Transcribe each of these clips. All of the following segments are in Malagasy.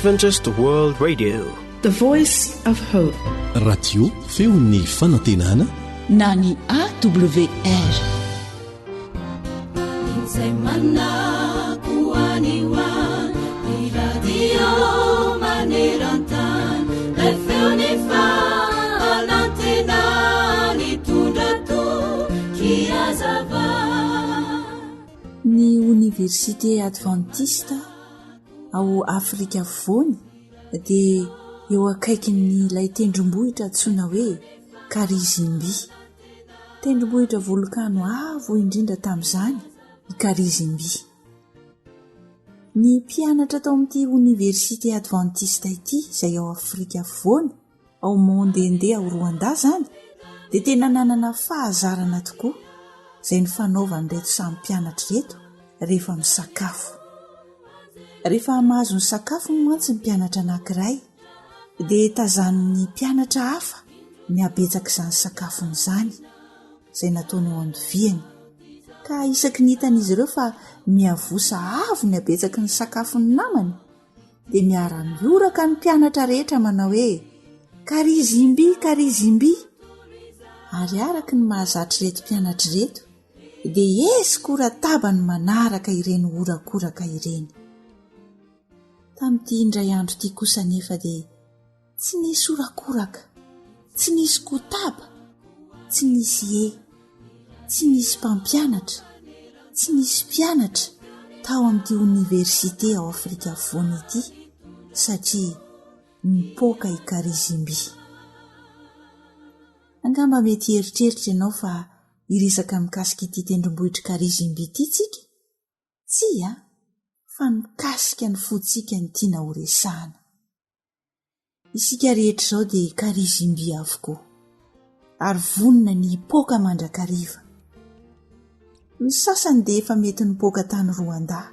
Adventist World Radio, the voice of hope. Radio feon'ny fanantenana na ny AWR. Ny Université Adventiste ao Afrika Afovoany dia eo akaikin'ilay tendrombohitra antsoina hoe Karizimbi. Tendrombohitra volkano avo indrindra tamin'izany i Karizimbi. Ny mpianatra tao amin'ity Université Adventiste ity izay ao Afrika Afovoany ao Mondende ao Rwanda zany dia tena nanana fahazarana tokoa izay ny fanaovan'ireto samy mpianatra reto rehefa misakafo. Rehefa mahazo ny sakafo mantsy ny mpianatra anankiray dia tazanin'ny mpianatra hafa ny abetsaka izany sakafony izany izay nataony eo andoviany, ka isaky ny hitan'izy ireo fa miavosa avo ny abetsaky ny sakafony namany dia miara-mioraka ny mpianatra rehetra manao hoe Karizimbi, Karizimbi. Ary araky ny mahazatra reto mpianatra reto dia esi-kora tabany manaraka ireny orakoraka ireny. Tamin'ity indray andro ity kosa nefa dia tsy nisy orakoraka, tsy nisy kotaba, tsy nisy tsy nisy mpampianatra, tsy nisy mpianatra tao amin'ity Université ao Afrika Afovoany ity satria nipoaka i Karizimbi. Angamba mety eritreritra ianao fa iresaka mikasika ity tendrombohitra Karizimbi ity tsika? Tsia, fa mikasika ny fotsika ny tiana ho resahana. Isika rehetra izao dia Karizimbi avokoa, ary vonona ny hipoaka mandrakariva. Ny sasany dia efa mety nipoaka tany Rwanda,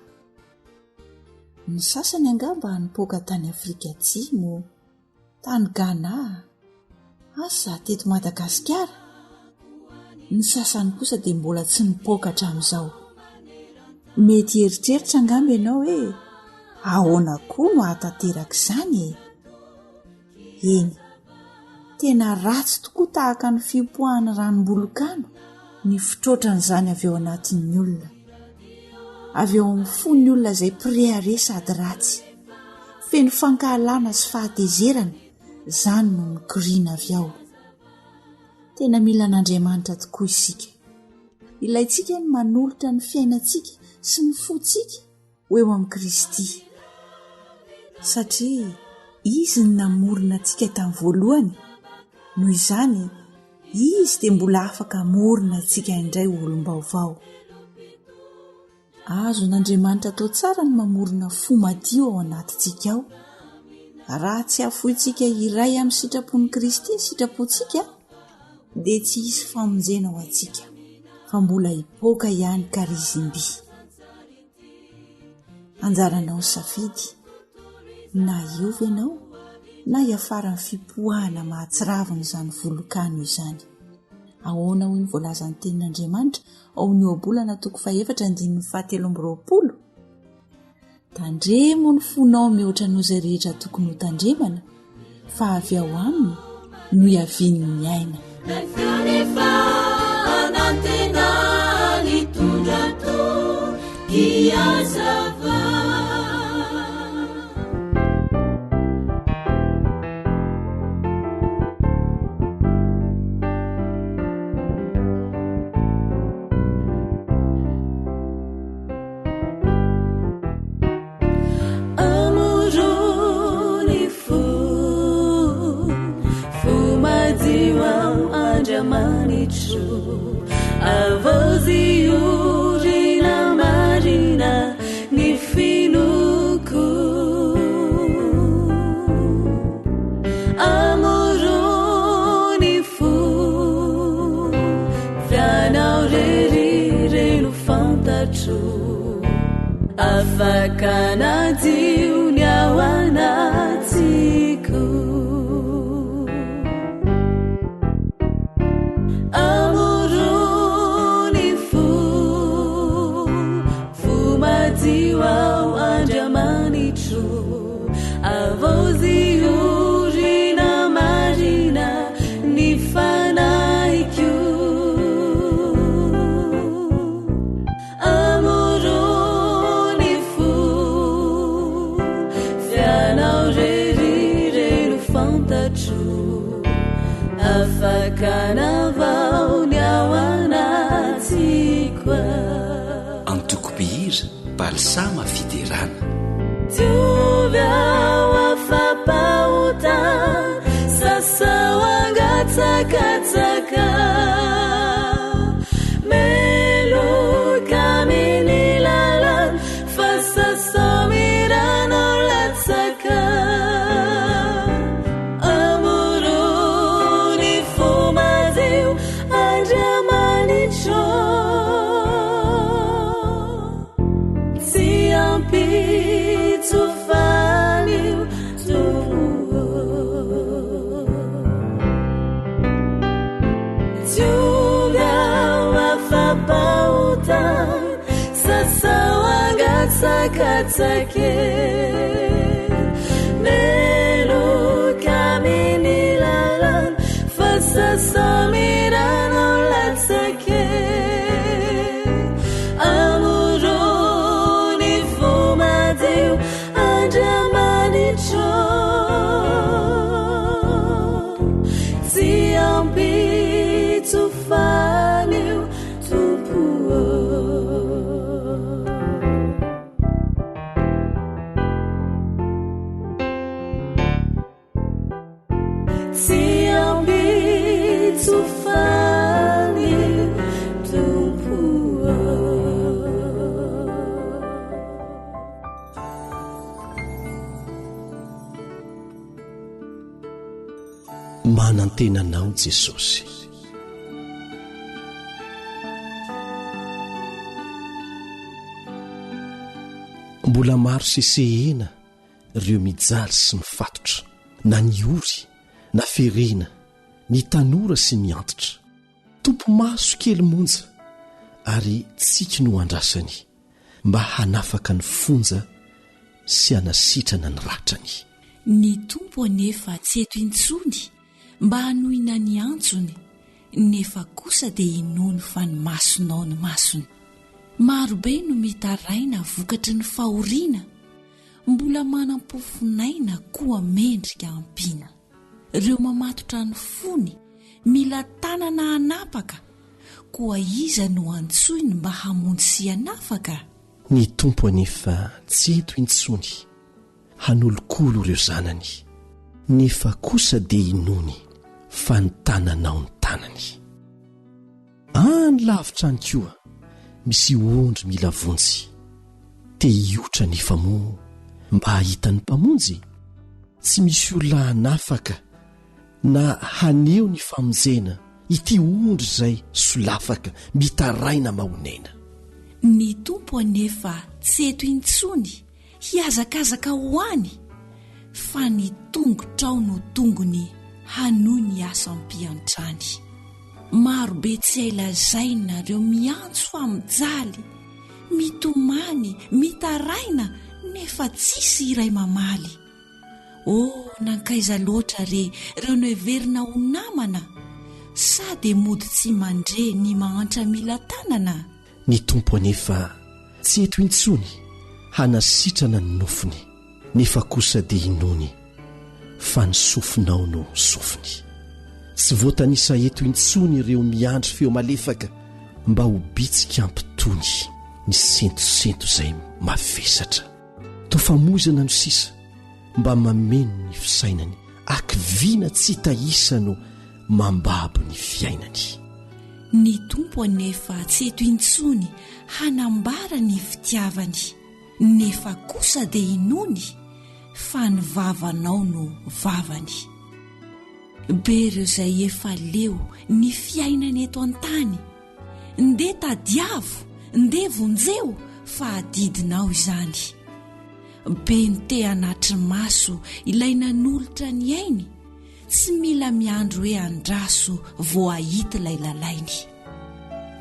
ny sasany angamba nipoaka tany Afrika Atsimo, tany Ghana, asa teto Madagasikara. Ny sasany kosa dia mbola tsy nipoaka hatramin'izao. Mety eritreritra angamba ianao hoe ahoana koa no ahatanteraka izany e? Eny, tena ratsy tokoa tahaka ny fipoahany ranom-bolokano ny fitroatran'izany avy eo anatin'ny olona, avy eo amin'ny fon'ny olona izay prehare sady ratsy, feno fankahalana sy fahatezerana, izany no mikoriana avy ao. Tena mila an'Andriamanitra tokoa isika. Ilaintsika ny manolotra ny fiainantsika sy ny fontsika ho eo amin'ny Kristy, satria izy ny namorona antsika tamin'ny voalohany, noho izany izy dia mbola afaka amorona antsika indray olom-baovao. Azon'Andriamanitra atao tsara ny mamorona fo madio ao anatintsika ao, raha tsy afoitsika iray amin'ny sitrapon'ny Kristy ny sitrapontsika dia tsy hisy famonjena ao antsika, fa mbola hipoaka ihany Karizimbi. Anjaranao safidy, na iovy ianao na hiafara ny fipoahana mahatsiravina izany volokano izany. Ahoana hoy ny voalazan'ny tenin'Andriamanitra ao amin'ny ohabolana 4:7-20. Tandremo ny fonao mihoatra noho izay rehetra tokony ho tandremana, fa avy ao aminy no hiaviany ny aina. Afakanatiu nyawanatiku amuruni fu afakanavao ny ao anatiko antokobihira balsama fiderana diovy ao afampahota sasao angatsakatsaka meloka amin'ny lalana fa sasao mirano latsaka amorony fomadio andriamanitro tsy ampitsofanio sasao angatsakatsake meloka amin'ny lalana fa sasao mirano latsake amorony fomadio andriamanitro tsy ampitsofanio manantenanao Jesosy. Mbola maro sesehena ireo mijaly sy mifatotra, na ny ory na ferena, ny tanora sy ny antitra. Tompo maso kely monja ary tsika no andrasany mba hanafaka ny fonja sy hanasitrana ny ratrany. Ny tompo anefa tsy eto intsony mba hanohina ny antsony, nefa kosa dia inoany fa ny masonao ny masony. Marobe no mitaraina vokatry ny fahoriana, mbola manam-pofinaina koa mendrika ampiana. Ireo mamatotra ny fony mila tanana hanapaka, koa iza no antsoiny mba hamonjy sy hanafaka. Ny tompo anefa tsy eto intsony hanolokolo ireo zanany, nefa kosa dia inony fa ny tananao ny tanany. Any lavitra any koa misy ondry mila vonjy, te hiotra nefa moa mba hahitany mpamonjy. Tsy misy olona hanafaka na haneo ny famonjena ity ondry izay solafaka mitaraina mahonena. Ny tompo anefa tsy eto intsony hiazakazaka hoany, fa ny tongotrao no tongony hanohy ny asa ampiantrany. Marobe tsy hailazaina ireo miantso fa mijaly, mitomany, mitaraina, nefa tsisy iray mamaly. Nankaiza loatra ireo no heverina ho namana, sady mody tsy mandre ny mahantra mila tanana. Ny tompo anefa tsy eto intsony hanasitrana ny nofony, nefa kosa dia inony fa ny sofinao no sofiny. Tsy voatanisa eto intsony ireo miandry feo malefaka mba ho bitsika ampitony ny sentosento izay mavesatra. Tofamoizana no sisa mba mameno ny fisainany, akiviana tsy tahisa no mambabo ny fiainany. Ny tompo anefa tsy eto intsony hanambara ny fitiavany, nefa kosa dia inony fa ny vavanao no vavany. Be ireo izay efa leo ny fiainany eto an-tany, nde tadiavo, nde vonjeo, fa adidinao izany. Be ny te hanatry maso ilay nanolotra ny ainy, tsy mila miandro hoe andraso vo ahita ilay lalainy.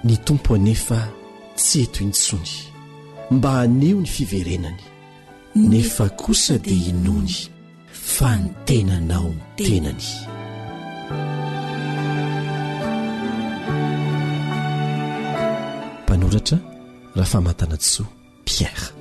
Ny tompo anefa tsy eto intsony mba haneo ny fiverenany, nefa kosa dia inony fa ny tenanao ny tenany. Mpanoratra Rafamatana-tsoa Pierre.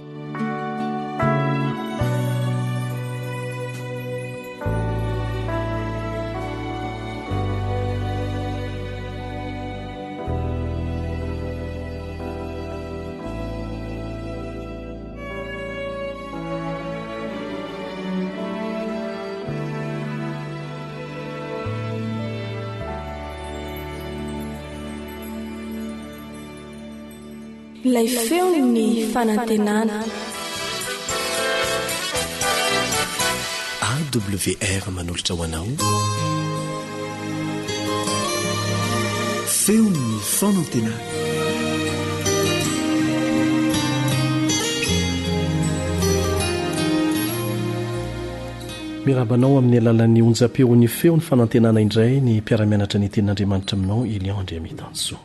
ilay feo ny fanantenana. AWR manolotra ho anao feo ny fanantenana. mirabanao amin'ny alalan'ny onjam-peon'ny feo ny fanantenana indray ny mpiaramianatra ny tenin'Andriamanitra aminao Elion Andriamitanso.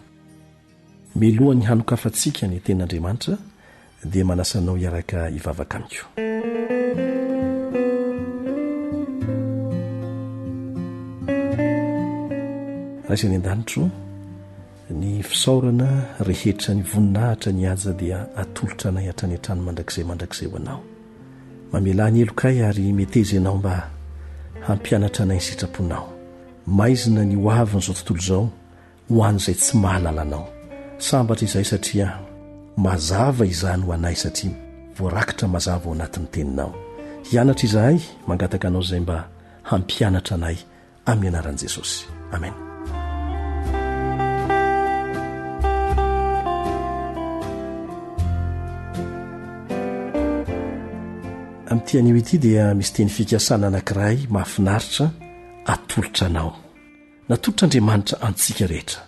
Milohan'ny hanokafantsika ny tenin'Andriamanitra dia manasanao hiaraka hivavaka amiko. Raisany an-danitro ny fisaorana rehetra ny voninahitra ny aja dia atolotra anay hatrany an-trano mandrakizay ho anao. Mamela ny elokay ary meteza ianao mba hampianatra anay ny sitraponao. Maizina ny hoaviny izao tontolo izao ho an'izay tsy mahalala anao. Sambatra izay satria mazava izany ho anay satria voarakitra mazava ao anatin'ny teninao. Hianatra izahay mangataka anao izay mba hampianatra anay amin'ny anaran'i Jesosy. Amen. Amin'ity ity dia misy teny fikasana anankiray mahafinaritra atolotra anao. Natolotra Andriamanitra antsika rehetra.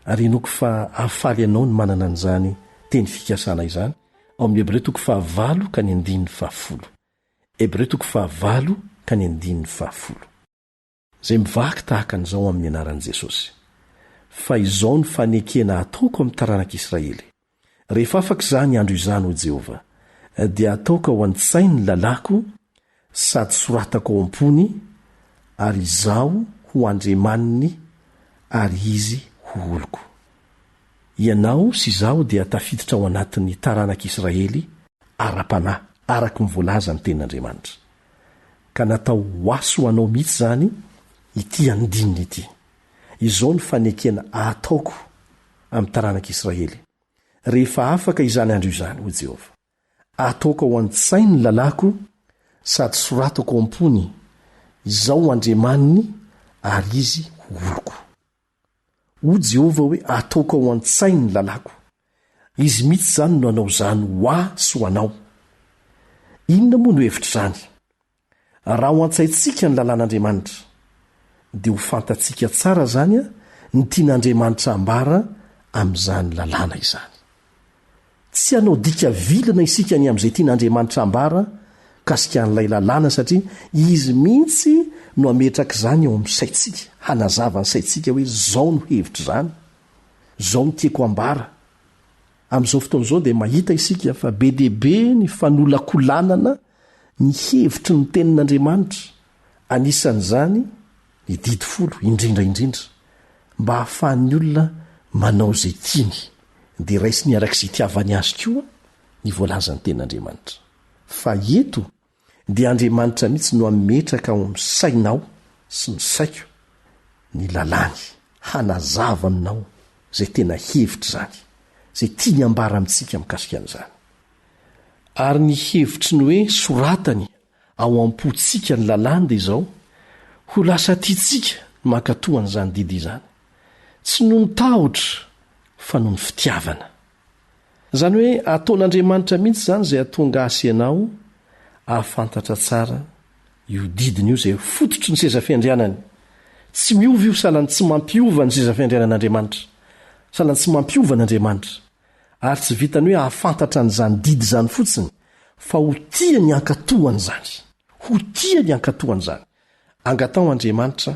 Ary inoko fa ahafaly anao ny manana an'izany teny fikasana izany ao amin'ny Hebreo 9:9-10. Hebreo 9:9-10. Zay mivaky tahaka an'izao amin'ny anaran'i Jesosy. Fa izao ny fanekena ataoko amin'ny taranak'Israely. Rehefa afaka izany andro izany ho Jehova, dia ataoko ao an-tsainy ny lalako sady soratako ao am-pony, ary izaho ho andriamaniny ary izy ho oloko. Ianao sy izaho dia tafiditra ao anatin'ny taranak'Israely ara-panahy araka ny voalaza ny tenin'Andriamanitra. Ka natao hoaso anao mihitsy zany ity andininy ity. Izao ny fanekena ataoko amin'ny taranak'Israely. Rehefa afaka izany andro izany ho Jehova, ataoko ao an-tsainy ny lalako sady soratako ao am-pony, izaho andriamaniny ary izy ho oloko. O Jehova hoe ataoko ao an-tsainy ny lalako. Izy mihitsy zany no anao zany ho ahy sy ho anao. Inona moa no hevitra zany? Raha ho an-tsaintsika ny lalàn'Andriamanitra dia ho fantatsika tsara zany ny tian'Andriamanitra ambara amin'izany lalàna izany. Tsy hanao dika vilana isika ny amin'izay tian'Andriamanitra ambara kasikan'ilay lalàna satria izy mihitsy no ametraka izany ao amin'ny saintsika, hanazava ny saintsika hoe zao no hevitra zany, zao no tiako ambara. Amin'izao fotoana izao dia mahita isika fa be deaibe ny fanolakolanana ny hevitry ny tenin'Andriamanitra. Anisan'izany ny didy folo indrindra mba hahafahan'ny olona manao izay tiany dia raisiny arak'izay tiavany azy koa ny voalazany tenin'Andriamanitra. Fa eto dia Andriamanitra mihitsy no ametraka ao amin'ny sainao sy ny saiko ny lalàny hanazava aminao zay tena hevitra zany, zay tiany ambara amintsika mikasika an'izany. Ary ny hevitry ny hoe soratany ao am-pontsika ny lalàny dia izao ho lasa tiantsika mankatoan'izany didy izany, tsy noho ny tahotra fa noho ny fitiavana. Zany hoe ataon'Andriamanitra mihitsy zany zay atonga asy ianao ahafantatra tsara io didiny io zay fototry ny seza fiandrianany. Tsy miova io salany tsy mampiova ny seza fiandrianan'Andriamanitra, salany tsy mampiova n'Andriamanitra. Ary tsy vitany hoe ahafantatra an'izany didy zany fotsiny, fa ho tiany ankatohany zany, ho tiany ankatohany zany. Angatao Andriamanitra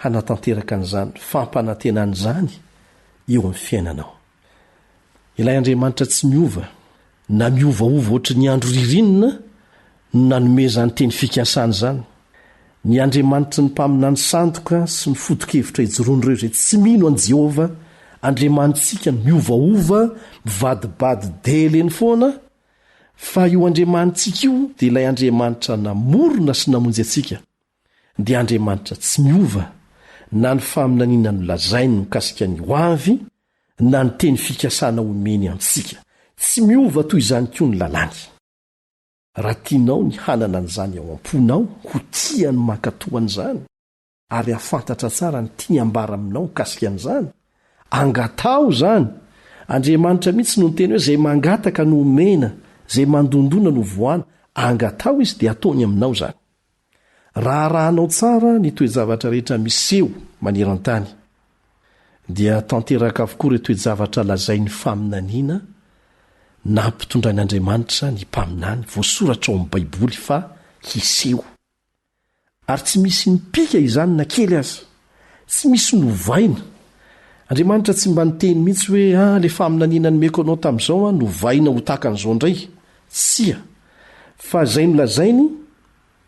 hanatanteraka an'izany fampanantenany zany eo amin'ny fiainanao. Ilay Andriamanitra tsy miova, na miovaova ohatry ny andro ririnina no nanomezany teny fikasany zany. Ny Andriamanitra ny mpaminany sandoka sy ny foto-kevitra ijoroan'ireo izay tsy mino an' Jehova, Andriamanitsika ny miovaova, mivadibady dely eny foana. Fa io Andriamanitsika io dia ilay Andriamanitra namorona sy namonjy atsika. Dia Andriamanitra tsy miova, na ny faminaniana no lazainy mikasika ny hoavy, na ny teny fikasana omeny amintsika. Tsy miova toy izany koa ny lalàny. Raha tianao ny hanana an'izany ao am-ponao, ho tiany mankatoan'izany, ary ahafantatra tsara ny tiany ambara aminao mikasika an'izany, angatao zany Andriamanitra mihitsy no nteny hoe zay mangataka no omena, zay mandondona no voana, angatao izy dia ataony aminao zany. Rahanao tsara ny toe-javatra rehetra miseho maneran-tany, dia tanteraka avokoa re toe-javatra lazain'ny faminaniana na mpitondran'Andriamanitra ny mpaminany, voasoratra ao amin'ny Baiboly fa hiseho. Ary tsy misy nipika izany na kely aza, tsy misy novaina. Andriamanitra tsy mba niteny mihitsy hoe le faminaniana nomeko anao tamin'izao novaina ho tahaka an'izao indray. Tsia, fa zay nolazainy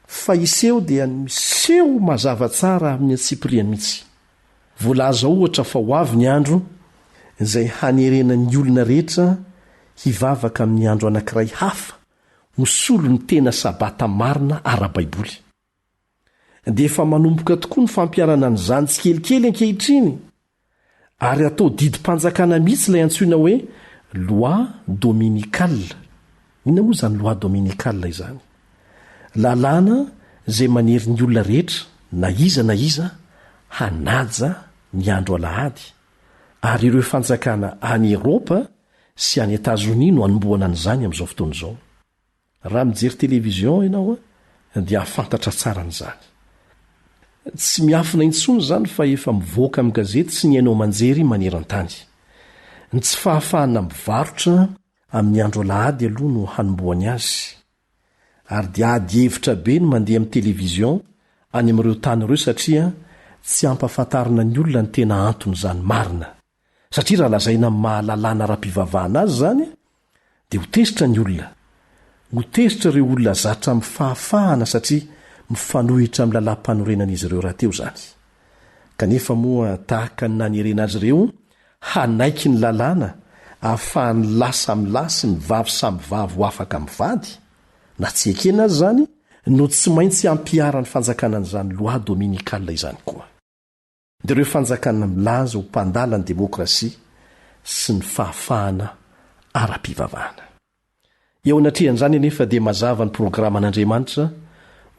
fa hiseho dia miseho mazava tsara amin'ny atsipiriany mihitsy. Voalaza ohatra fa ho avy ny andro izay hanerenan'ny olona rehetra hivavaka amin'ny andro anankiray hafa, mosolo ny tena sabata marina ara-Baiboly. Dia efa manomboka tokoa ny fampiarana an'izany tsy kelikely ankehitriny, ary atao didim-panjakana mihitsy ilay antsoina hoe loi dominicale. Inona moa izany loi dominicale izany? Lalàna izay manery ny olona rehetra na iza hanaja ny andro alahady. Ary ireo fanjakana any Eropa sy any Etazonia no anomboana an'izany amin'izao fotoana izao. Raha mijery televizion ianao dia afantatra tsara an'izany. Tsy miafina intsony zany fa efa mivoaka amin'ny gazety sy ny hainao manjery maneran-tany. Ny tsy fahafahana mivarotra amin'ny andro alahady aloha no hanomboany azy. Ary dia ady hevitra be no mandeha amin'ny televizion any amin'ireo tany ireo satria tsy ampahafantarina ny olona ny tena antony izany marina. Satria raha lazaina amin'ny mahalalàna ara-pivavahana azy zany, dia ho tezitra ny olona. Ho tezitra ireo olona zatra amin'ny fahafahana satria mifanohitra amin'ny lalam-panorenan'izy ireo rahateo zany. Kanefa moa tahaka ny nanerena azy ireo, hanaiky ny lalàna ahafahany lasa milasy ny vavy samby vavy ho afaka mivady, na tsy ekena azy zany no tsy maintsy ampiara ny fanjakana an'izany loi dominicale izany koa. Dia ireo fanjakana milaza ho mpandala ny demokrasia sy ny fahafahana ara-pivavahana. Eo anatrehan'izany anefa dia mazava ny programan'Andriamanitra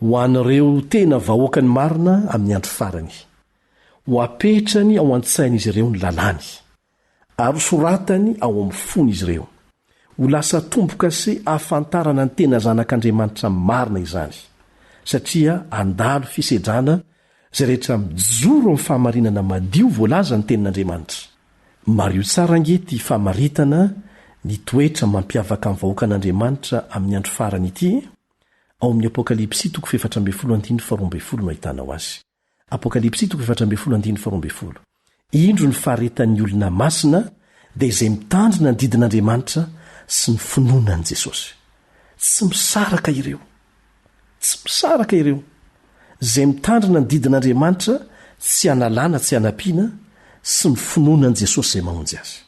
ho an'ireo tena vahoaka ny marina amin'ny andro farany. Ho apetrany ao an-tsain'izy ireo ny lalàny, ary soratany ao amin'ny fon'izy ireo. Ho lasa tomboka sy ahafantarana ny tena zanak'Andriamanitra marina izany, satria andalo fisedrana izay rehetra mijoro amin'ny fahamarinana madio voalaza ny tenin'Andriamanitra. Mario tsara angety fahamaritana ny toetra mampiavaka amin'ny vahoaka an'Andriamanitra amin'ny andro farany ity, ao amin'ny Apokalipsy 7:12 no ahitanao azy. Apokalipsy 7:12. Indro ny faharetan'ny olona masina dia izay mitandrina ny didin'Andriamanitra sy ny finoanan'i Jesosy. Tsy misaraka ireo. Izay mitandrina ny didin'Andriamanitra tsy analàna tsy anampiana sy ny finoanan'i Jesosy izay mahonjy azy.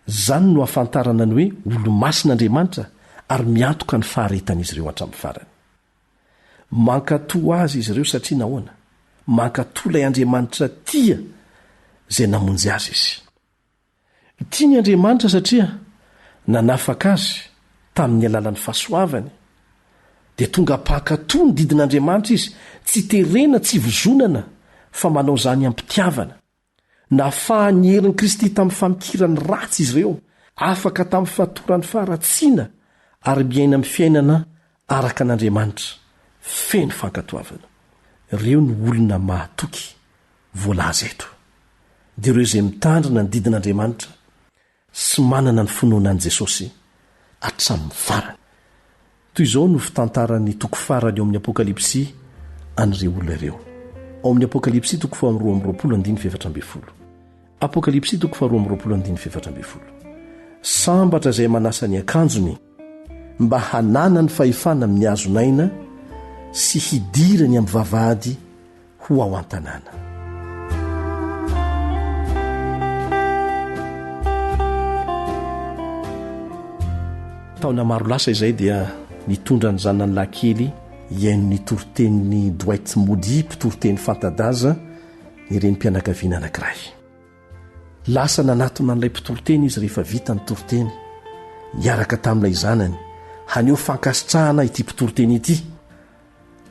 Zany no ahafantarana ny hoe olo-masin'Andriamanitra ary miantoka ny faharetan'izy ireo hatramin'ny farany. Mankatoa azy izy ireo satria nahoana? Mankatoa ilay Andriamanitra tia izay namonjy azy izy. Tia ny Andriamanitra satria nanafaka azy tamin'ny alalan'ny fahasoavany, dia tonga pankatoa ny didin'Andriamanitra izy, tsy terena tsy vozonana fa manao zany ampitiavana. Nafahany herin'i Kristy tamin'ny famikirany ratsy izy ireo, afaka tamin'ny fahatoran'ny faharatsiana ary miaina amin'ny fiainana araka an'Andriamanitra feno fankatoavana. Ireo ny olona mahatoky voalaza eto. Dia ireo izay mitandrina ny didin'Andriamanitra sy manana ny finoanan'i Jesosy hatramin'ny farany. Toy izao no fitantarany toko farany eo amin'ny Apokalipsy an'ireo olona ireo. Ao amin'ny Apokalipsy 12:17. Apokalipsy 12:17. Sambatra izay manasa ny akanjony mba hanana ny fahefana amin'ny hazonaina sy hidirany amin'ny vavahady ho ao an-tanàna. Taona maro lasa izay dia nitondra ny zanany lahy iaino ny toritenin'ny Dwight Moody, mpitoroteny fanta-daza ny renim-pianakaviana anankiray. Lasa nanatona n'ilay mpitoroteny izy rehefa vita ny toriteny, miaraka tamin'ilay zanany haneo fankasitrahana ity mpitoroteny ity,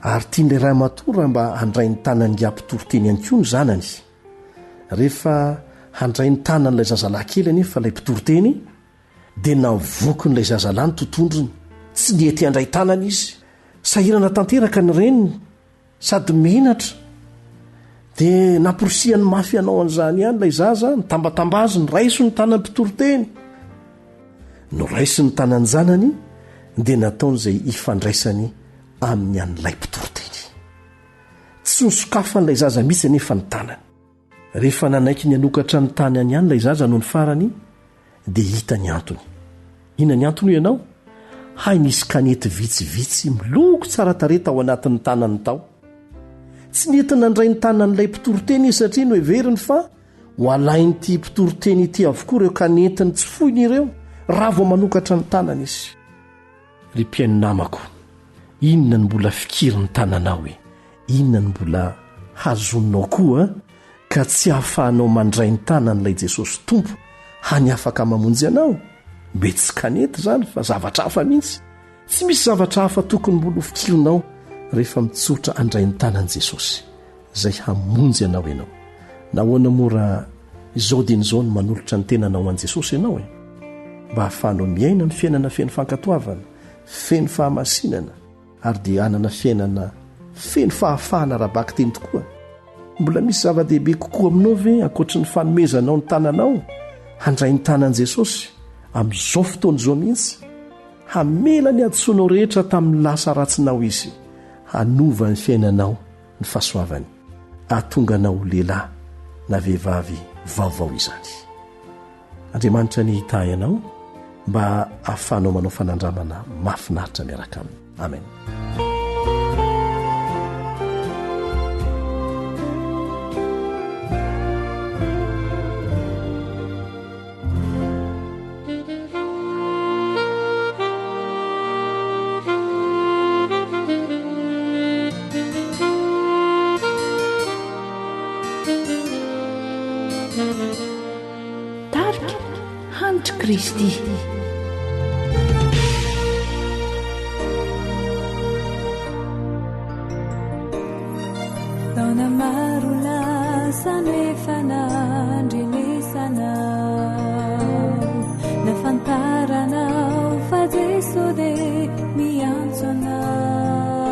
ary tian'ilay ramatoa raha mba handray ny tanany ampitoroteny ihany koa ny zanany. Rehefa handray ny tanan'ilay zazalahy kely anefa ilay mpitoroteny dia navoko n'ilay zazalahy ny totondrony tsy niety handray tanana izy sahirana tanteraka ny reniny sady menatra dia namporosiany mafy anao an'izany ihany ilay zaza nitambatambazy ny raiso ny tanany mpitoroteny no raiso ny tanany zanany dia nataon'izay ifandraisany amin'ny an'ilay mpitoroteny tsy nosokafan'ilay zaza mihitsy anefa ny tanany rehefa nanaiky ny anokatra ny tany any ihany ilay zaza no ny farany dia hita ny antony ina ny antony io ianao hay nisy kanety vitsivitsy miloko tsara tareta ao anatin'ny tanany tao tsy nentina ndray ny tanan'ilay mpitoroteny izy satria no heveriny fa ho alain'ity mpitoroteny ity avokoa ireo kanetiny tsy foiny ireo raha vao manokatra ny tanana izy ry mpiaino namako inona ny mbola fikiriny tananao hoe inona ny mbola hazonao koa ka tsy hahafahanao mandray ny tanan'ilay Jesosy tompo hany afaka mamonjy anao mbe tsy kanety zany fa zavatra hafa mihitsy tsy misy zavatra hafa tokony mbola fikirinao rehefa mitsotra andray ny tanan'i Jesosy izay hamonjy anao ianao nahoana mora izao dia izao no manolotra ny tenanao an'i Jesosy ianao mba hahafahanao miaina ny fiainana feno fankatoavana feno fahamasinana ary dia hanana fiainana feno fahafahana raha-baky teny tokoa mbola misy zava-dehibe kokoa aminao ve ankoatra ny fanomezanao ny tananao handray ny tanan'i Jesosy amin'izao fotoana izao mihitsy hamela ny adisonao rehetra tamin'ny lasa ratsinao izy hanova ny fiainanao ny fahasoavany ahatonganao lehilahy na vehivavy vaovao izany Andriamanitra ny hita ianao mba ahafahanao manao fanandramana mahafinaritra miaraka aminy amen tarika hanitry Kristy taona maro lasa nefa nandrenesana nafantaranao fa Jeso dia miantso anao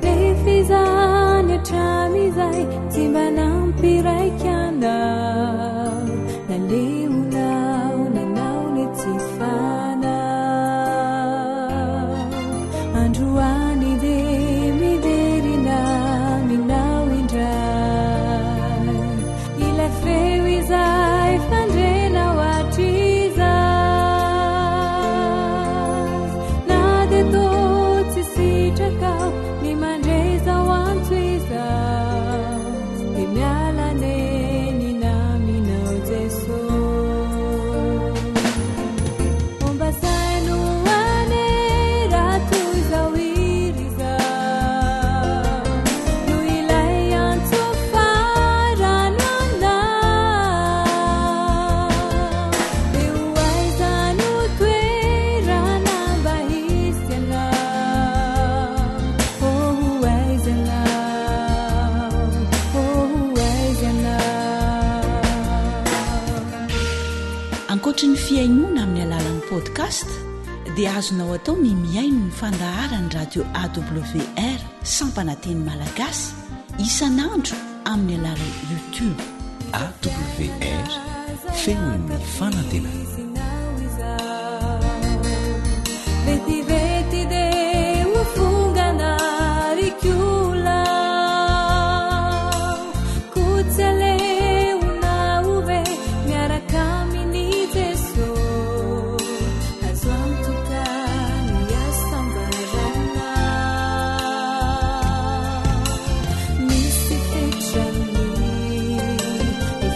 nefa izany hatramizay tsy mba nampiraiky anao naleonao nanao ny tsy fanao androany dia miverina minao indray ila feo izay fandrenao atr'izay na dia tô tsy sitrakao ny mandrezao antso izao dia mialane ankoatra ny fiainoana amin'ny alalan'ny podcast dia azonao atao ny miaino ny fandaharany radio AWR sampananteny malagasy isanandro amin'ny alalan'ny YouTube AWR feon'ny fanantenana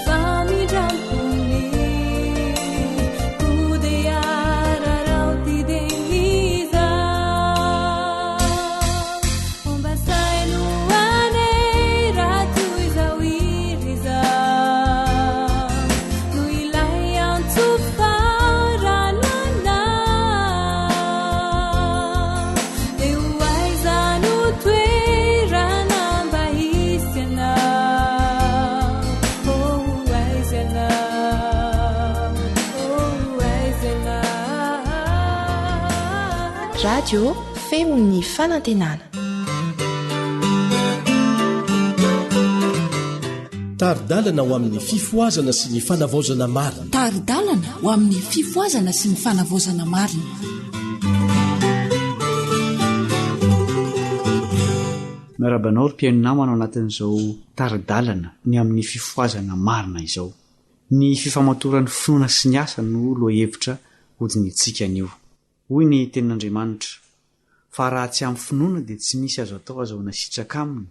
Fammi giampuni radio feon'ny fanantenana. Taridalana ho amin'ny fifoazana sy ny fanavaozana marina. Taridalana ho amin'ny fifoazana sy ny fanavaozana marina. Miarabanao ry mpiaino namana ao anatin'izao taridalana ny amin'ny fifoazana marina izao. Ny fifamatoran'ny finoana sy ny asa no lohahevitra hodiny itsika anio. Hoy ny tenin'Andriamanitra, fa raha tsy amin'ny finoana dia tsy misy azo atao azahoana sitraka aminy.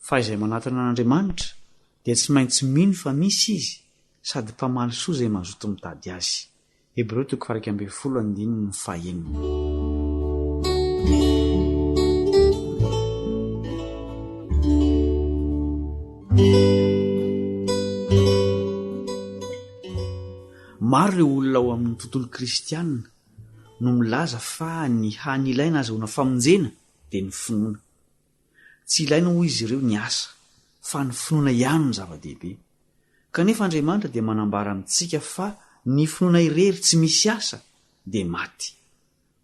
Fa izay manatona an'Andriamanitra dia tsy maintsy mino fa misy izy, sady mpamaly soa izay mazoto mitady azy. Hebreo 12:1. Maro ireo olona ao amin'ny tontolo kristianina no milaza fa ny hany ilaina azahoana famonjena dia ny finoana. Tsy ilaina hoy izy ireo ny asa, fa ny finoana ihany ny zava-dehibe. Kanefa Andriamanitra dia manambara amintsika fa ny finoana irery tsy misy asa dia maty.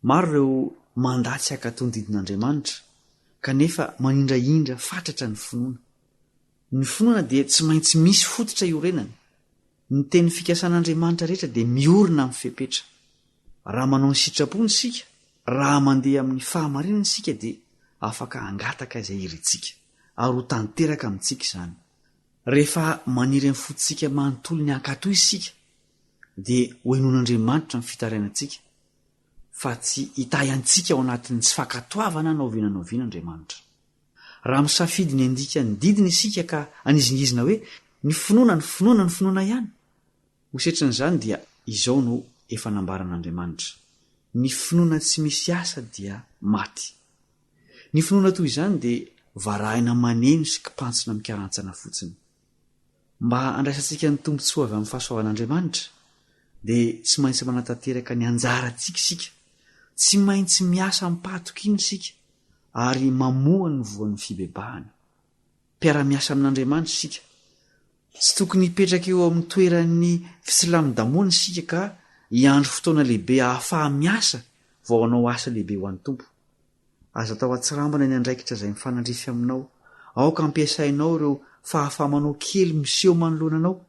Maro ireo mandatsy akaton'Andriamanitra kanefa manindraindra fatratra ny finoana. Ny finoana dia tsy maintsy misy fototra iorenana. Ny teny fikasan'Andriamanitra rehetra dia miorina amin'ny fepetra. Raha manao ny sitrapony isika, raha mandeha amin'ny fahamarinana isika dia afaka hangataka izay irintsika ary ho tanteraka amintsika izany. Rehefa maniry amin'ny fototsika manontolo ny ankatoy isika dia hoenon'Andriamanitra ny fitarainantsika, fa tsy hitayantsika ao anatin'ny tsy fankatoavana na ovinanaoviana Andriamanitra. Raha misafidy ny andika ny didiny isika ka anizingizina hoe ny finoana ihany, hosetran'izany dia izao no efa nambaran'Andriamanitra. Ny finoana tsy misy asa dia maty. Ny finoana toy izany dia varahina maneno sy kipantsina mikarantsana fotsiny. Mba andraisantsika ny tombontsoa avy amin'ny fahasoavan'Andriamanitra dia tsy maintsy manatanteraka ny anjarantsika isika, tsy maintsy miasa ampahatokiana isika ary mamoha ny voan'ny fibebahana. Mpiara-miasa amin'Andriamanitra isika, tsy tokony hipetraka eo amin'ny toeran'ny fisilamin-damona isika ka hiandro fotoana lehibe ahafaha miasa vao hanao asa lehibe ho an'ny tompo. Aza atao atsirambana ny andraikitra izay mifanandrify aminao. Aoka ampiasainao ireo fahafamanao kely miseho manoloana anao.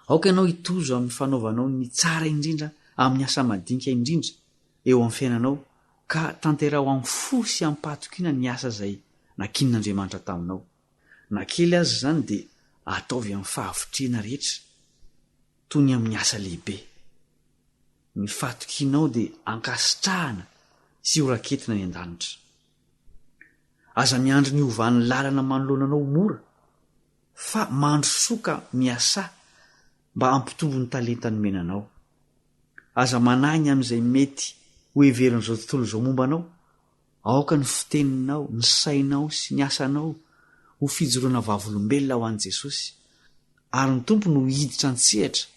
Aoka ianao hitozo amin'ny fanaovanao ny tsara indrindra amin'ny asa madinika indrindra eo amin'ny fiainanao, ka tanterao amin'ny fo sy amin'ny pahatokiana ny asa izay nakinin'Andriamanitra taminao. Na kely azy izany dia ataovy amin'ny fahavitriana rehetra toy ny amin'ny asa lehibe. Ny fahatokianao dia ankasitrahana sy horaketina ny an-danitra. Aza miandry ny ovan'ny lalana manoloananao mora, fa mandro soka miasa mba ampitombo ny talenta nomenanao. Aza manahiny amin'izay mety ho heverin'izao tontolo izao mombanao. Aoka ny fiteninao, ny sainao sy ny asanao ho fijoroana vavolombelona ho an'i Jesosy, ary ny tompo no hiditra an-tsehatra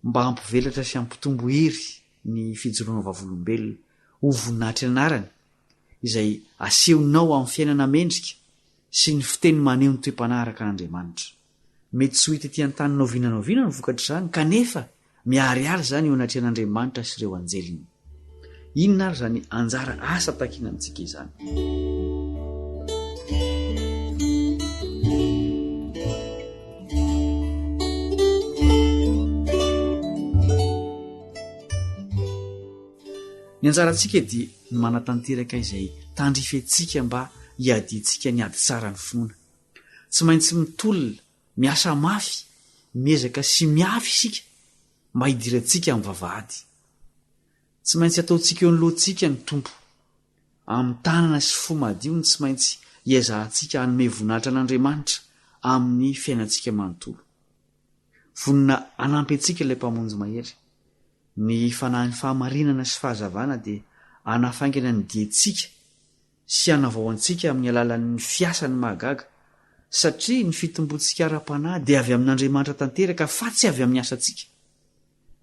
mba hampivelatra sy hampitombo hery ny fijoroana vavolombelona ho voninahitry ny anarany, izay asehonao amin'ny fiainana mendrika sy ny fiteny maneho ny toe-panaraka an'Andriamanitra. Mety tsy ho hita etỳ an-tany novinanoviana ny vokatra izany, kanefa miharihary izany eo anatrehan'Andriamanitra sy ireo anjeliny. Inona ary izany anjara asa takina amintsika izany? Ny anjarantsika dia ny manatanteraka izay tandrifentsika mba hiadintsika ny ady tsara ny finoana. Tsy maintsy mitolona, miasa mafy, miezaka sy miafy isika mba hidirantsika amin'ny vavahady. Tsy maintsy ataontsika eo nylohantsika ny tompo. Amin'ny tanana sy fo madio ny tsy maintsy hiazahantsika hanome voninahitra an'Andriamanitra amin'ny fiainantsika manontolo. Vonina hanampy antsika ilay mpamonjy mahery. Ny fanahin'ny fahamarinana sy fahazavana dia hanafaingana ny dientsika sy hanavaoantsika amin'ny alalan'ny fiasan'ny mahagaga, satria ny fitombontsika ara-panahy dia avy amin'Andriamanitra tanteraka fa tsy avy amin'ny asantsika.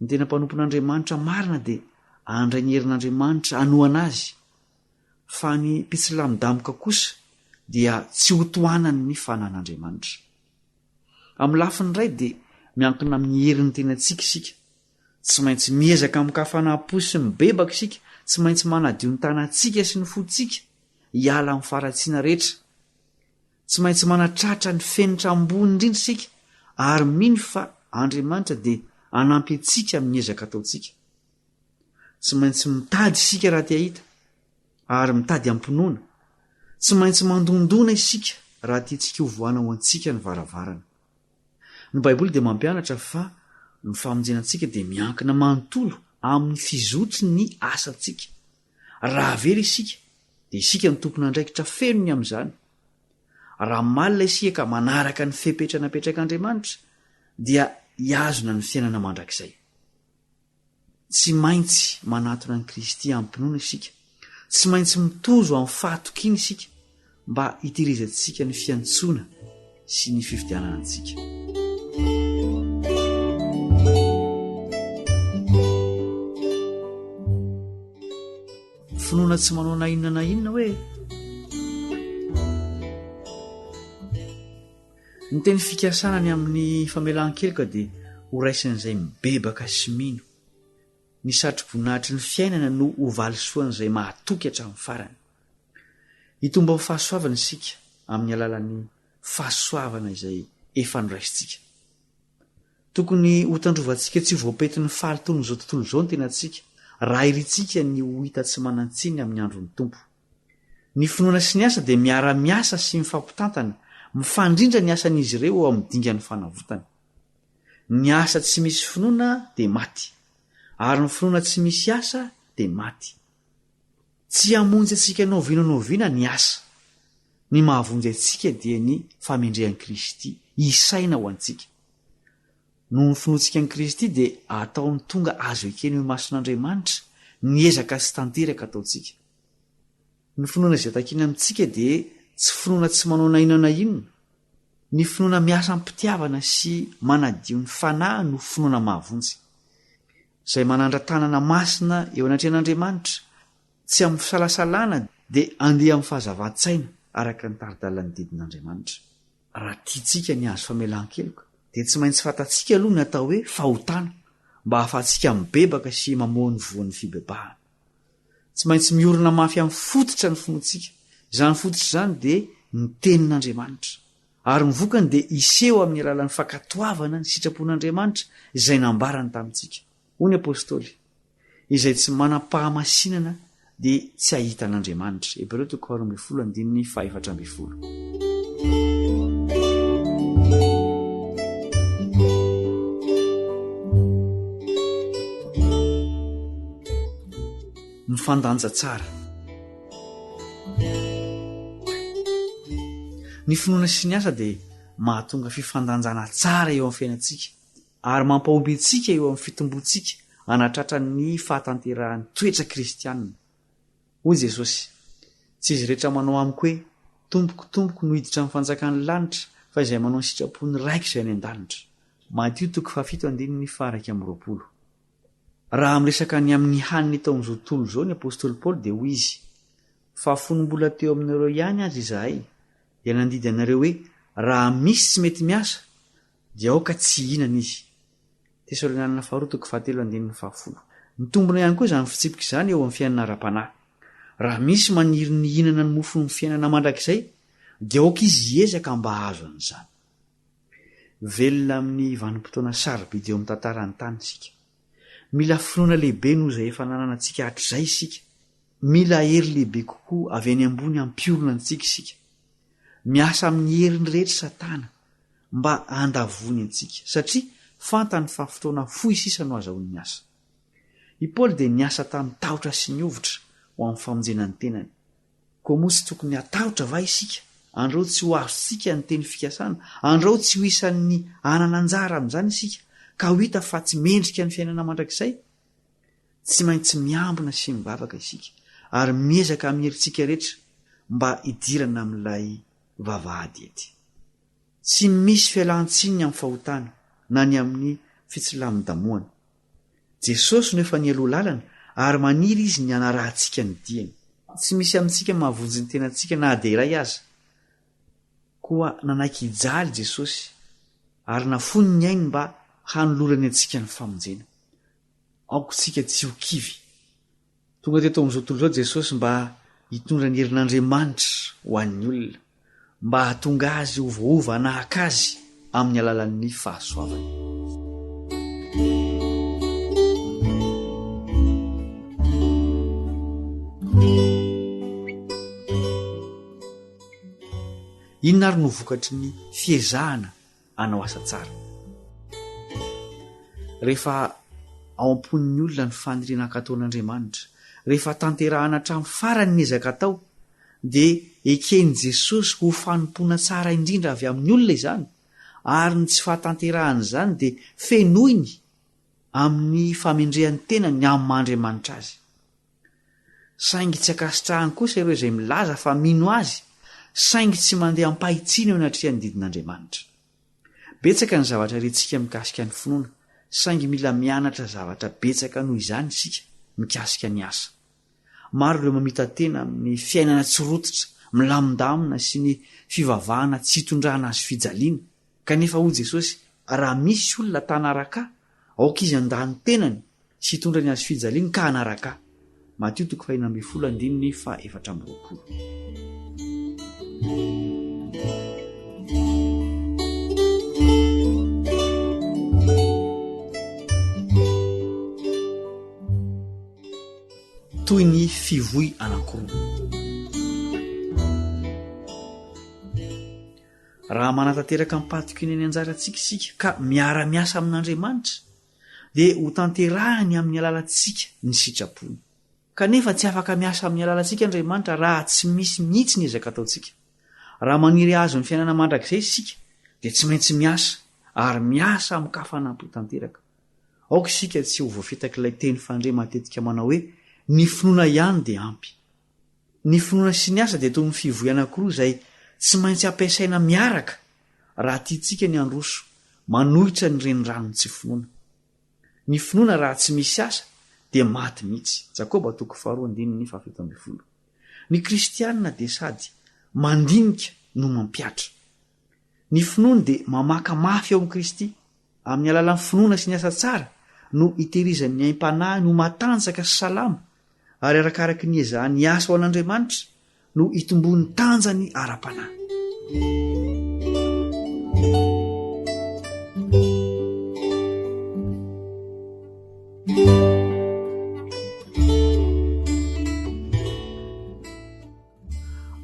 Ny tena mpanompon'Andriamanitra marina dia handray ny herin'Andriamanitra hanohana azy, fa ny mpitsilamin-damoka kosa dia tsy ho tohanany ny fanan'Andriamanitra. Amin'ny lafiny iray dia miankina amin'ny herin'ny tenantsika isika. Tsy maintsy miezaka amin'ny kafanam-po sy mibebaka isika, tsy maintsy manadio ny tanantsika sy ny fotsika hiala amin'ny faratsiana rehetra. Tsy maintsy manatratra ny fenitra ambony indrindra isika ary mino fa Andriamanitra dia hanampy antsika amin'ny ezaka ataontsika. Tsy maintsy mitady isika raha tia hita ary mitady ampinoana. Tsy maintsy mandondona isika raha tiantsika ho voana ho antsika ny varavarana. Ny Baiboly dia mampianatra fa ny famonjenantsika dia miankina manontolo amin'ny fizotry ny asantsika. Raha very isika dia isika ny tompon'andraikitra fenony amin'izany. Raha malina isika ka manaraka ny fepetranapetrakaNdriamanitra dia hiazona ny fiainana mandrakizay. Tsy maintsy manatona ny Kristy ampinoana isika. Tsy maintsy mitozo amin'ny fahatokiana isika mba hitehirizantsika ny fiantsoana sy ny fifidianana antsika. Finoana tsy manao na inona na inona hoe ny teny fikasanany amin'ny famelan-keloka dia ho raisin'izay mibebaka sy mino. Ny satroboninahitry ny fiainana no ho valisoan'izay mahatoky hatramin'ny farany. Hitomba amin'ny fahasoavana isika amin'ny alalan'ny fahasoavana izay efa noraisintsika. Tokony ho tandrovantsika tsy voapetin'ny faly toy n'izao tontolo izao ny tenantsika raha iritsika ny ho hita tsy manantsiny amin'ny andron'ny Tompo. Ny finoana sy ny asa dia miara-miasa sy mifampitantana, mifandrindra ny asan'izy ireo eo amin'ny dingan'ny fanavotana. Ny asa tsy misy finoana dia maty, ary ny finoana tsy misy asa dia maty. Tsy hamonjy antsika noviana ny asa. Ny mahavonjy antsika dia ny famendrehan'i Kristy isaina ho antsika. Noho ny finoantsika an'i Kristy dia ataony tonga azo ekeny ho mason'Andriamanitra ny ezaka sy tanteraka ataontsika. Ny finoana izay takiana amintsika dia tsy finoana tsy manao na inona na inona. Ny finoana miasa ampitiavana sy manadio ny fanahy no finoana mahavonjy. Izay manandra-tanana masina eo anatrehan'Andriamanitra, tsy amin'ny fisalasalana dia andeha amin'ny fahazavan-tsaina araka ny tari-dalàn'ny didin'Andriamanitra. Raha tiantsika ny azo famelan-keloka dia tsy maintsy fantatsika aloha ny atao hoe fahotana mba hahafahantsika mibebaka sy mamoha ny voan'ny fibebahana. Tsy maintsy miorina mafy amin'ny fototra ny finoantsika. Izany fototra izany dia ny tenin'Andriamanitra. Ary ny vokany dia iseho amin'ny alalan'ny fankatoavana ny sitrapon'Andriamanitra izay nambarany tamintsika. Hoy ny apôstôly, izay tsy manam-pahamasinana dia tsy hahita an'Andriamanitra. Hebreo 12:4. Ny fandanja tsara. Ny finoana sy ny asa dia mahatonga fifandanjana tsara eo amin'ny fiainantsika ary mampahomby antsika eo amin'ny fitombontsika hanatratra ny fahatanterahan'ny toetra kristianina. Hoy Jesosy, tsy izy rehetra manao amiko hoe tompoko no hiditra amin'ny fanjakan'ny lanitra fa izay manao ny sitrapony raika izay any an-danitra. Mateo 7:20. Raha amresaka ny amin'ny haniny tao amin'izao tontolo izao ny apôstôly Paoly dia hoy izy, fa fonombola teo aminareo ihany aza izahay dia nandidy anareo hoe raha misy tsy mety miasa dia aoka tsy hihinana izy. Tesalonianina 2:7-10. Ny tombona ihany koa izany fitsipika izany eo amin'ny fiainana ara-panahy. Raha misy maniry ny hihinana ny mofo ny fiainana mandrakizay dia aoka izy hiezaka mba hahazo an'izany. Velona amin'ny vanim-potoana sarobidy eo amin'ny tantaran'ny tany isika. Mila finoana lehibe noho izay efa nananantsika hatr'izay isika. Mila hery lehibe kokoa avy any ambony ampiorona antsika isika. Miasa amin'ny heriny rehetra Satana mba handavony antsika satria fantany fa fotoana fohy sisa no azahoany ny asa. I Paoly dia niasa tamin'ny tahotra sy ny ovitra ho amin'ny famonjenany tenany. Koa moa tsy tokony hatahotra va isika? Andreo tsy ho azontsika ny teny fikasana, andreo tsy ho isan'ny anana anjara amin'izany isika ka ho hita fa tsy mendrika ny fiainana mandrakizay. Tsy maintsy miambina sy mivavaka isika ary miezaka amin'ny herintsika rehetra mba hidirana amin'ilay vavahady ety. Tsy misy fialan-tsininy amin'ny fahotana na ny amin'ny fitsilamin-damoana. Jesosy no efa nialoha lalana ary maniry izy ny hanarahantsika ny diany. Tsy misy amintsika mahavonjy ny tenantsika na dia iray aza. Koa nanaiky hijaly Jesosy ary nafony ny ainy mba hanolorany antsika ny famonjena. Aoka tsika tsy ho kivy tonga teto amin'izao tontolo zao Jesosy mba hitondra ny herin'Andriamanitra ho an'ny olona, mba hahatonga azy ho voova nahaka azy amin'ny alalan'ny fahasoavany. Inona ary no vokatry ny fiezahana hanao asa tsara? Rehefa ao am-ponin'ny olona ny faniriana ataon'Andriamanitra, rehefa tanterahana hatramin'ny farany ny ezaka atao, dia ekeny Jesosy ho fanompoana tsara indrindra avy amin'ny olona izany, ary ny tsy fahatanterahana izany dia fenoiny amin'ny famendrehan'ny tenany amin'ny Andriamanitra azy. Saingy tsy akasitrahany kosa ireo izay milaza fa mino azy, saingy tsy mandeha ampahitsiana eo anatrehan'ny didin'Andriamanitra. Betsaka ny zavatra rentsika mikasika ny finoana, saingy mila mianatra zavatra betsaka noho izany isika mikasika ny asa. Maro ireo mamita tena amin'ny fiainana tsirototra, milamindamina sy ny fivavahana tsy hitondrana azy fijaliana. Kanefa ho Jesosy, raha misy olona tanaraka, aoka izy andany tenany sy hitondrany azy fijaliana ka anaraka. Mateo 5:4. Toy ny fivoy anankiroa. Raha manatanteraka mipatokiny ny anjarantsika isika ka miara-miasa amin'Andriamanitra, dia ho tanterahany amin'ny alalantsika ny sitrapony. Kanefa tsy afaka miasa amin'ny alalantsika Andriamanitra raha tsy misy mihitsy ny ezaka ataontsika. Raha maniry azo ny fiainana mandrakizay isika, dia tsy maintsy miasa, ary miasa amin'ny kafanampo tanteraka. Aoka isika tsy ho voafetaka ilay teny fandre matetika manao hoe ny finoana ihany dia ampy. Ny finoana sy ny asa dia toy ny fivoy anankiroa izay tsy maintsy ampiasaina miaraka raha tiantsika ny androso manohitra ny renirano tsy finoana. Ny finoana raha tsy misy asa dia maty mihitsy. Jakoba 2:7. Ny kristianina dia sady mandinika no mampiatra. Ny finoana dia mamaka mafy ao amin'ny Kristy. Amin'ny alalan'ny finoana sy ny asa tsara no hitehirizan'ny aim-panahy no matanjaka sy salama, ary arakaraky ny ezahany asa ao an'Andriamanitra no hitombony tanjany ara-panahy.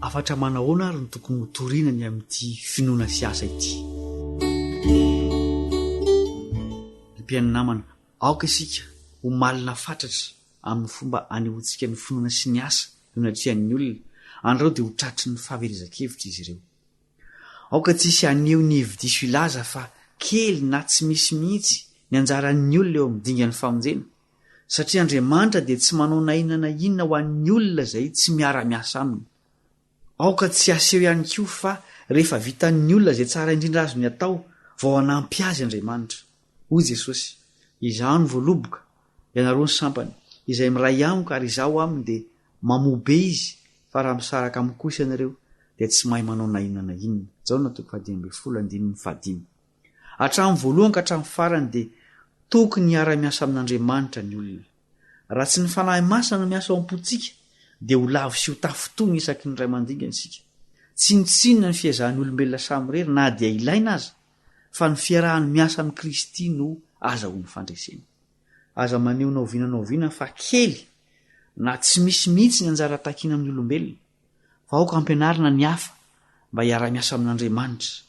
Afatra manahoana ary ny tokony hotorinany amin'ity finoana sy asa ity. Mpiainy namana, aoka isika ho malina fatratra amin'ny fomba anehoantsika ny finoana sy ny asa eo anatrehan'ny olona, andrao dia ho tratry ny fahaverezan-kevitra izy ireo. Aoka tsisy aneho ny hevi-diso ilaza fa kely na tsy misy mihitsy ny anjaran'ny olona eo amin'ny dingan'ny famonjena, satria Andriamanitra dia tsy manao na inona na inona ho an'ny olona izay tsy miara-miasa aminy. Aoka tsy aseho ihany koa fa rehefa vitan'ny olona izay tsara indrindra azo ny atao, vao hanampy azy Andriamanitra. Hoy Jesosy, izaho no voaloboka, ianareo ny sampany, izay miray amiko ary izaho aminy dia mamobe izy, fa raha misaraka amiko kosa ianareo dia tsy mahay manao na inona na inona. Jaona 2:15. Hatramin'ny voalohany ka hatramin'ny farany dia tokony hiara-miasa amin'Andriamanitra ny olona. Raha tsy ny fanahy masina no miasa ao am-pontsika, dia ho lavo sy ho tafitony isaky ny ray aman-dingana isika. Tsy nitsinona ny fiezahan'ny olombelona samy rery na dia ilaina aza, fa ny fiarahany miasa amin'ny Kristy no azahoany fandresena. Aza maneho naovinanaovinana fa kely na tsy misy mihitsy ny anjara takiana amin'ny olombelona, fa aoka ampianarina ny hafa mba hiara-miasa amin'Andriamanitra,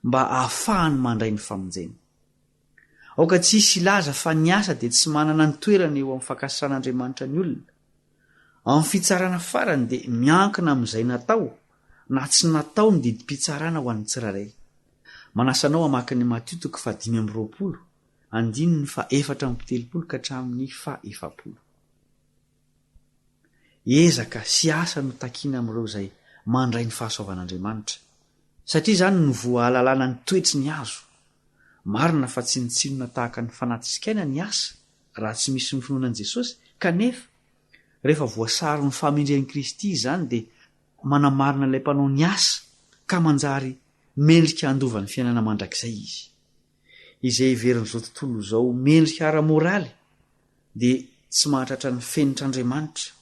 mba ahafahany mandray ny famonjena. Aoka tsisy ilaza fa ny asa dia tsy manana ny toerana eo amin'ny fakasiran'Andriamanitra ny olona. Amin'ny fitsarana farany dia miankina amin'izay natao na tsy natao ny didim-pitsarana ho an'ny tsirairay. Manasanao hamaky ny Mateo 5:4-7 ka hatramin'ny 7. Ezaka sy asa no takiana amin'ireo izay mandray ny fahasoavan'Andriamanitra, satria izany no voahalalana ny toetry ny azo. Marina fa tsy nitsinona tahaka ny fanatrikaina ny asa raha tsy misy ny finoanan'i Jesosy, kanefa rehefa voasary ny famendrehan'i Kristy izany dia manamarina ilay mpanao ny asa ka manjary mendrika andovan'ny fiainana mandrakizay izy. Izay iverin'izao tontolo izao mendrika ara-moraly dia tsy mahatratra ny fenitr'Andriamanitra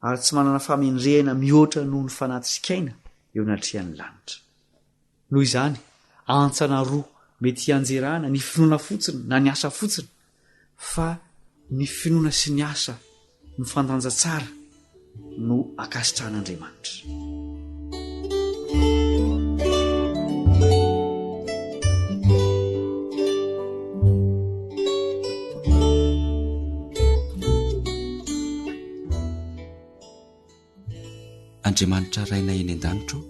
ary tsy manana famendrehana mihoatra noho ny fanatsikaina eo anatrehan'ny lanitra. Noho izany antsana roa mety hianjerana ny finoana fotsiny na ny asa fotsiny, fa ny finoana sy ny asa ny fandanja tsara no akasitran'Andriamanitra. Andriamanitra raina eny an-danitro,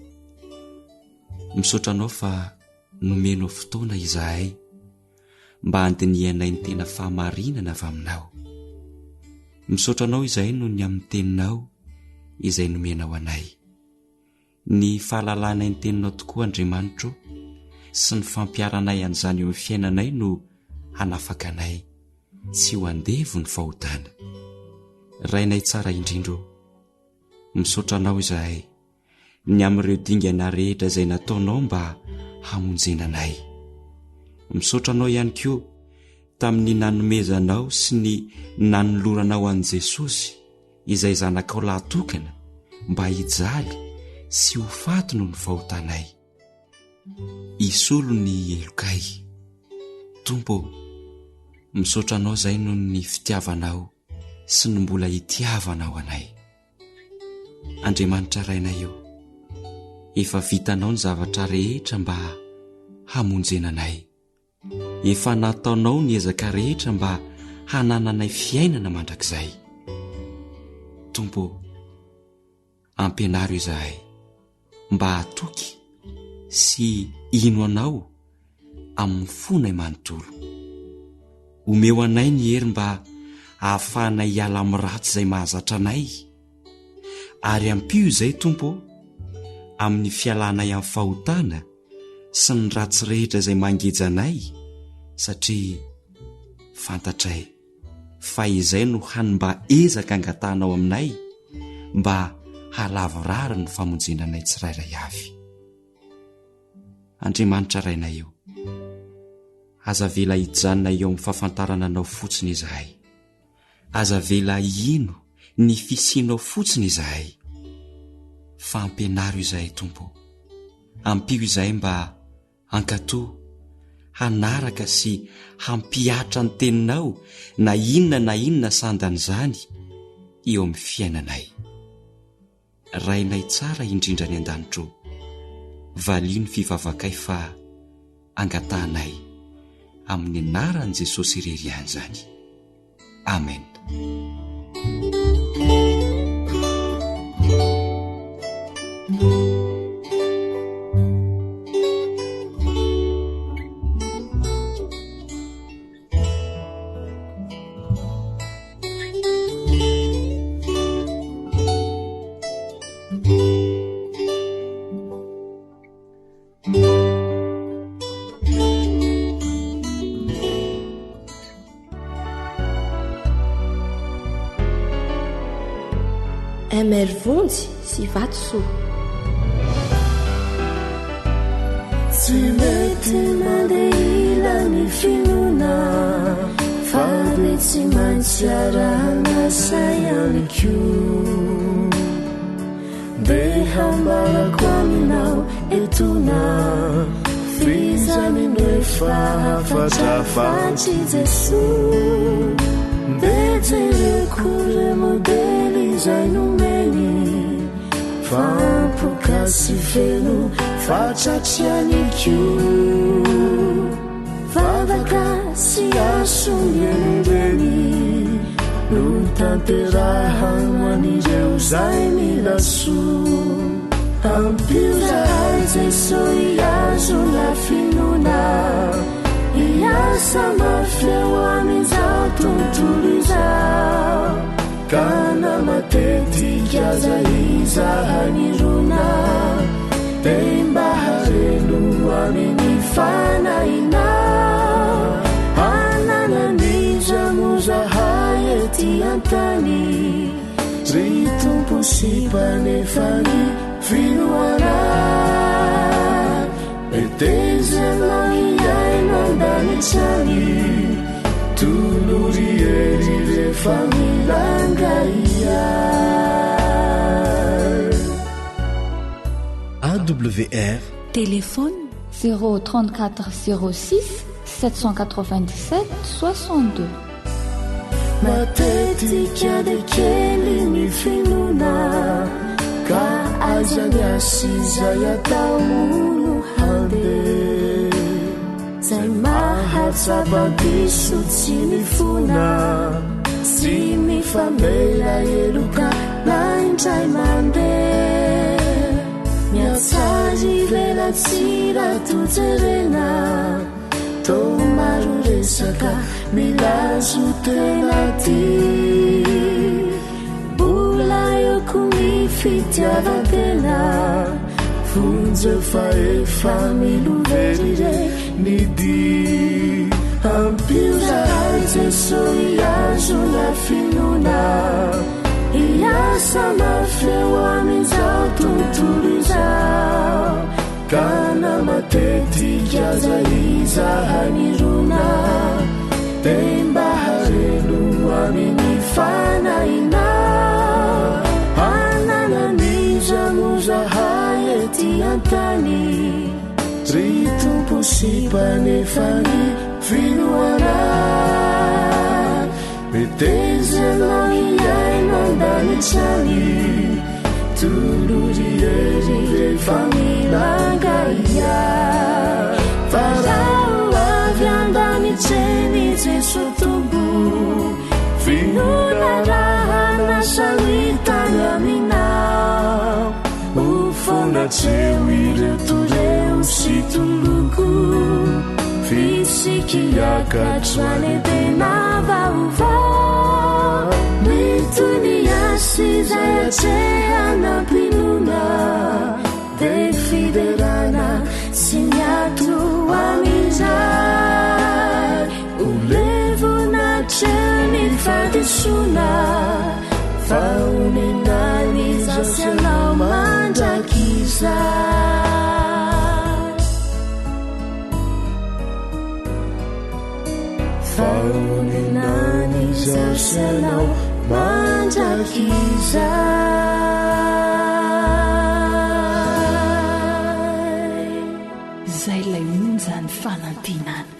misaotranao fa nomenao fotoana izahay mba handinihanay ny tena fahamarinana avy aminao. Misaotranao izahay noho ny amin'ny teninao izay nomenao anay. Ny fahalalànay ny teninao tokoa Andriamanitro sy ny fampiaranay an'izany eo amin'ny fiainanay no hanafaka anay tsy ho andevo ny fahotana. Rainay tsara indrindro, misaotranao izahay ny amin'ireo dingana rehetra izay nataonao mba hamonjena anay. Misaotranao ihany koa tamin'ny nanomezanao sy ny nanoloranao an'i Jesosy izay zanakao lahatokana mba hijaly sy ho faty noho ny fahotanay. Isolo ny elokay. Tompo, misaotranao izay noho ny fitiavanao sy ny mbola hitiavanao anay. Andriamanitra rainay eo, efa vitanao ny zavatra rehetra mba hamonjena anay. Efa nataonao ny ezaka rehetra mba hanananay fiainana mandrakizay. Tompo, ampianaro izahay mba hatoky sy ino anao amin'ny fonay manontolo. Omeo anay ny hery mba hahafahanay hiala amin'ny ratsy izay mahazatra anay, ary ampio izay Tompo amin'ny fialanay amin'ny fahotana sy ny ratsy rehetra izay mangeja anay, satria fantatray fa izay no hany mba ezaka angatanao aminay mba halavorara ny famonjenanay tsirairay avy. Andriamanitra rainay eo, aza vela hijanona eo amin'ny fahafantarana anao fotsiny izahay. Aza vela ino ny fisianao fotsiny izahay. Fampianaro izahay Tompo, ampio izahay mba hankatoa, hanaraka sy hampiatra ny teninao na inona sandan'izany eo amin'ny fiainanay. Rainay tsara indrindra ny an-danitro, valio ny fivavakay fa angatahanay amin'ny anaran'i Jesosy irery ihany izany. Amen. Mr Vonjy sy Vatosoa. Tsy mety mandeha ny finoana, fa be tsy maintsy arahana sayany koa. Dia hambarako aminao etona, fizany no efa hafatrafatsy Jesosy. Dia jereko re modely izay nomeny, fampoka sy feno fatsatriany koa. Vavaka sy asony enireny, no tanterahano an'ireo zay milasoa. Ampio zahay Jesosy hiazona finoana, hiasa mafy ho amin'izao tontolo izao. Kana matetika aza izahanirona, dia mba hareno amin'ny fanahina. Hanananiza mo zahay ety antany, ry Tompo sy mpanefany finoana. Etezanao iaino andanitsany, tolory ery rehefa milanga ia. awr téléphone 034 06 797 62 matetika de kely ny finona ka aza miasizay ataono hande zay mahatsababiso tsy mifona sy mifamela eloka naindray mande miatsary velatsira tojerena to maro resaka milazo tena ty mbola eoko ny fitiavan-tena vonjy fa efa miloverire ny dy ampiozahay jeso iazo na finona iasa mafeo amin'izao tontolo izao kana matetika zay izahay nirona de mba hareno amin'ny fanaina anananizamozahay ety antany ry tompo sy mpanefany finoana metezanao iaino andanitrany toloriery rehefa milanga ia farao avy andanitreny jeso tombo finona raha nasaritany aminao ufona tseo ireo toreo sy toloko fisikiakatrany tena vaovao mitony asy zay atrehanam-pinona de fiderana sy miato amizay olevona treny fadisona faonenany zasy anao mandrakizay faonenany zasy anao mandrakizay zay lay monjany fanantinana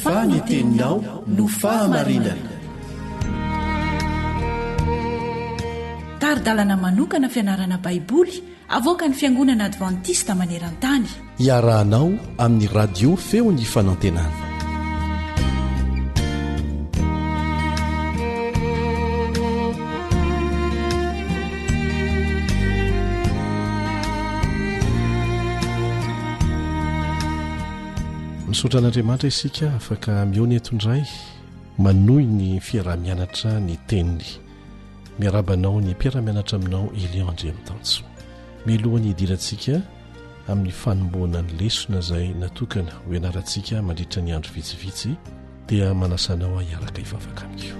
faniteninao no fahamarinana taridalana manokana fianarana baiboly avoaka ny fiangonana advantista maneran-tany iarahanao amin'ny radio feo ny fanantenana misaotra an'andriamanitra isika afaka miony etondray manohy ny fiarah-mianatra ny teniny miarabanao ny mpiara-mianatra aminao Eliandre Mitanso milohan'ny idirantsika amin'ny fanomboana ny lesona izay natokana ho ianarantsika mandritra ny andro vitsivitsy dia manasanao hiaraka hivavaka amiko.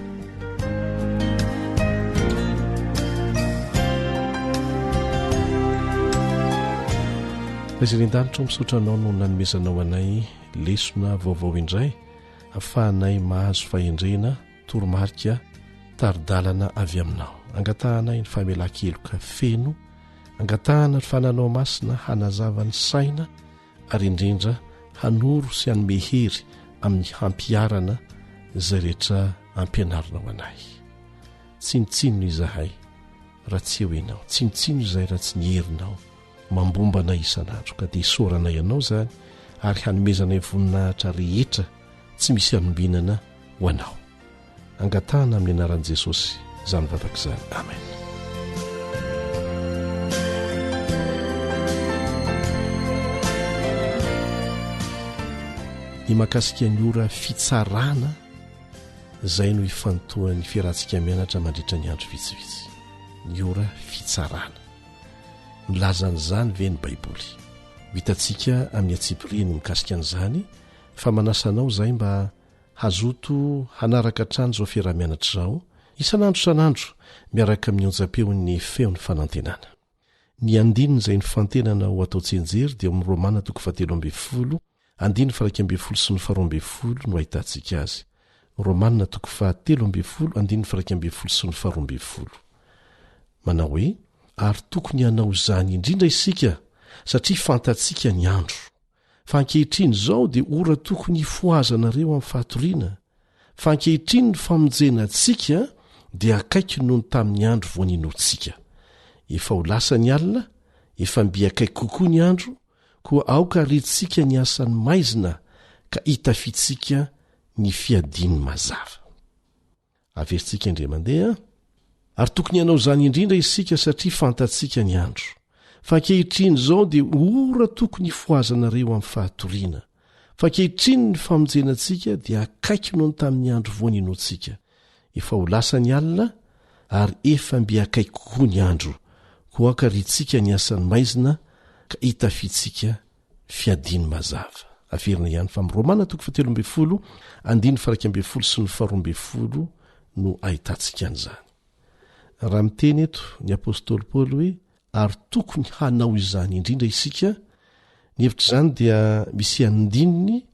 Prezidentanitro misaotranao no nanomezanao anay lesona vaovao indray ahafahanay mahazo fahendrena toromarika taridalana avy aminao. Angatahanay ny famelan-keloka feno, angatahana ny fananao masina hanazava ny saina ary indrindra hanoro sy hanome hery amin'ny hampiarana izay rehetra ampianarinao anay. Tsinotsinony izahay raha tsy eo ianao, tsinotsinony izay raha tsy nyherinao mambombana isan'andro ka dia isorana ianao izany ary hanomezanay voninahitra rehetra tsy misy anombinana ho anao. Angatahana amin'ny anaran'i Jesosy izany vavaka izany. Amen. Ny mahakasika ny ora fitsarana izay no ifantohan'ny fiarahantsika mianatra mandritra ny andro vitsivitsy. Ny ora fitsarana milazan'izany ve ny baiboly? Vitantsika amin'ny atsipiriany mikasika an'izany fa manasanao izay mba hazoto hanaraka hatrany izao fiarah-mianatra izao isan'andro isan'andro miaraka amin'ny onjam-peon'ny feon'ny fanantenana. Ny andininy izay ny fantenana ho atao tsenjery dia amin'ny Romana 7:12 andiny 12 sy 12 no ahitantsika azy. manao hoe ary tokony hanao izany indrindra isika satria fantatsika ny andro fa ankehitriny izao dia ora tokony hifoazanareo amin'ny fatoriana fa ankehitriny ny famonjena antsika dia akaiky noho ny tamin'ny andro voaninoantsika efa ho lasa ny alina efa mbi akaiky kokoa ny andro koa aoka ritsika ny asany maizina ka hitafitsika ny fiadiny mazava averintsika indray mandeha ary tokony hanao izany indrindra isika satria fantatsika ny andro fa ankehitriny izao dia ora tokony hifoazanareo amin'ny fatoriana fa ankehitriny ny famonjenantsika dia akaiky noho ny tamin'ny andro voaninoantsika efa ho lasa ny alina ary efa mbi akaiky kokoa ny andro koa aoka ritsika ny asany maizina ka hitafitsika fiadiny mazava averina ihany fa Romana 13:12 sy ny 12 no ahitantsika an'izany. Raha miteny eto ny apôstôly Paoly hoe ary tokony hanao izany indrindra isika, ny hevitra izany dia misy andininy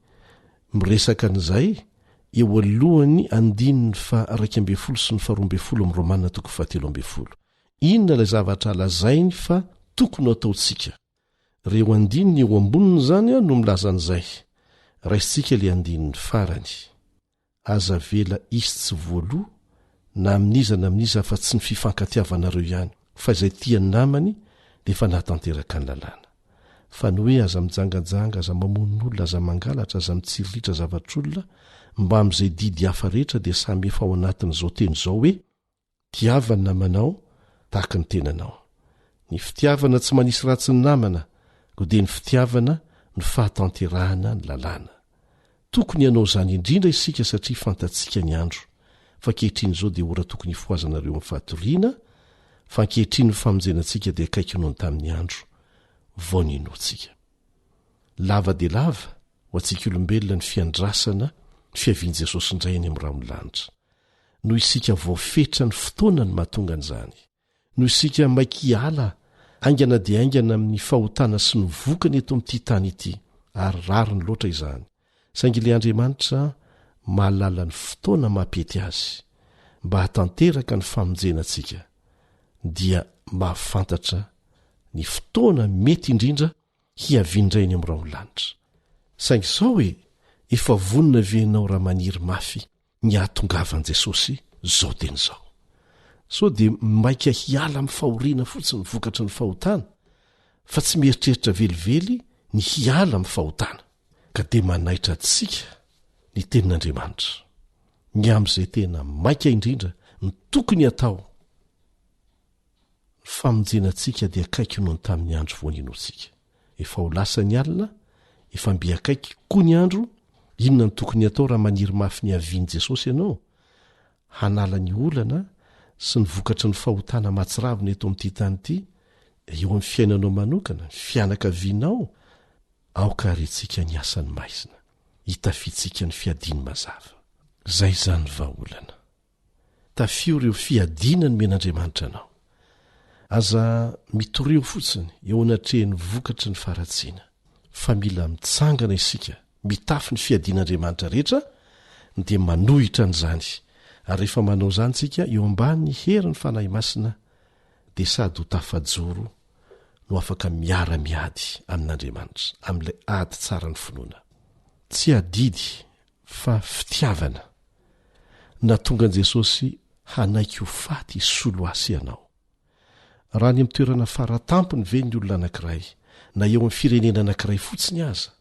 miresaka an'izay eo alohany andininy fa 12 sy ny 12 amin'ny Romana 13:12. Inona ilay zavatra lazainy fa tokony ataontsika? Reo andininy eo amboniny zany no milaza an'izay. Raisitsika ilay andininy farany. Aza vela izy tsy voaloha na aminiza na aminiza fa tsy ny fifankatiavanareo ihany, fa izay tiany namany dia efa nahatanteraka ny lalàna. Fa ny hoe aza mijangajanga, aza mamon'olona, aza mangalatra, aza mitsiriritra zavatr'olona mba amin'izay didy hafa rehetra dia samy efa ao anatin'izao teny izao hoe tiavany namanao tahaka ny tenanao. Ny fitiavana tsy manisy ratsy ny namana, koa dia ny fitiavana ny fahatanterahana ny lalàna. Tokony hanao izany indrindra isika satria fantatsika ny andro. Fa ankehitriny izao dia ora tokony hifoazanareo amin'ny fatoriana, fa ankehitriny ny famonjenantsika dia akaiky noho ny tamin'ny andro voaninoantsika. Lava dia lava ho antsika olombelona ny fiandrasana ny fiavian'i Jesosy indray any amin'ny rano lanitra. Noho isika voafetra ny fotoana ny mahatonga an'izany. Noho isika maiky hiala aingana dia aingana amin'ny fahotana sy ny vokany eto amin'ity tany ity, ary rariny loatra izany. Saingy ilay Andriamanitra mahalala ny fotoana mampety azy mba hatanteraka ny famonjenantsika, dia mba hafantatra ny fotoana mety indrindra hiavindrainy amin'ny rano lanitra. Saingy sao hoe efa vonina venao raha maniry mafy ny ahatongavan'i Jesosy zao teny izao. So dia maika hiala amin'ny fahoriana fotsiny ny vokatry ny fahotana, fa tsy mieritreritra velively ny hiala amin'ny fahotana, ka dia manaitra antsika ny tenin'Andriamanitra. Ny amin'izay tena maika indrindra ny tokony atao. Ny famonjenantsika dia akaiky noho ny tamin'ny andro voaninoantsika. Efa ho lasa ny alina, efa mbi akaiky koa ny andro. Inona ny tokony atao raha maniry mafy ny havian'i Jesosy ianao? Hanala ny olana sy ny vokatry ny fahotana matsiravina eto amin'ity tany ity, eo amin'ny fiainanao manokana, fianakavianao, aoka arentsika ny asany maizina, hitafitsika ny fiadiny mazava. Zay zany vahaolana. Tafio ireo fiadina ny men'Andriamanitra anao. Aza mitoreo fotsiny eo anatrehan'ny vokatry ny faratsiana. Fa mila mitsangana isika, mitafy ny fiadin'Andriamanitra rehetra, dia manohitra an'izany. Ary rehefa manao izany tsika eo ambany herin'ny fanahy masina, dia sady ho tafajoro no afaka miara-miady amin'Andriamanitra, amin'ilay ady tsara ny finoana. Tsy adidy fa fitiavana natonga an'i Jesosy hanaiky ho faty solo asy ianao. Raha ny amin'ny toerana faratampony ve ny olona anankiray, na eo amin'ny firenena anankiray fotsiny aza,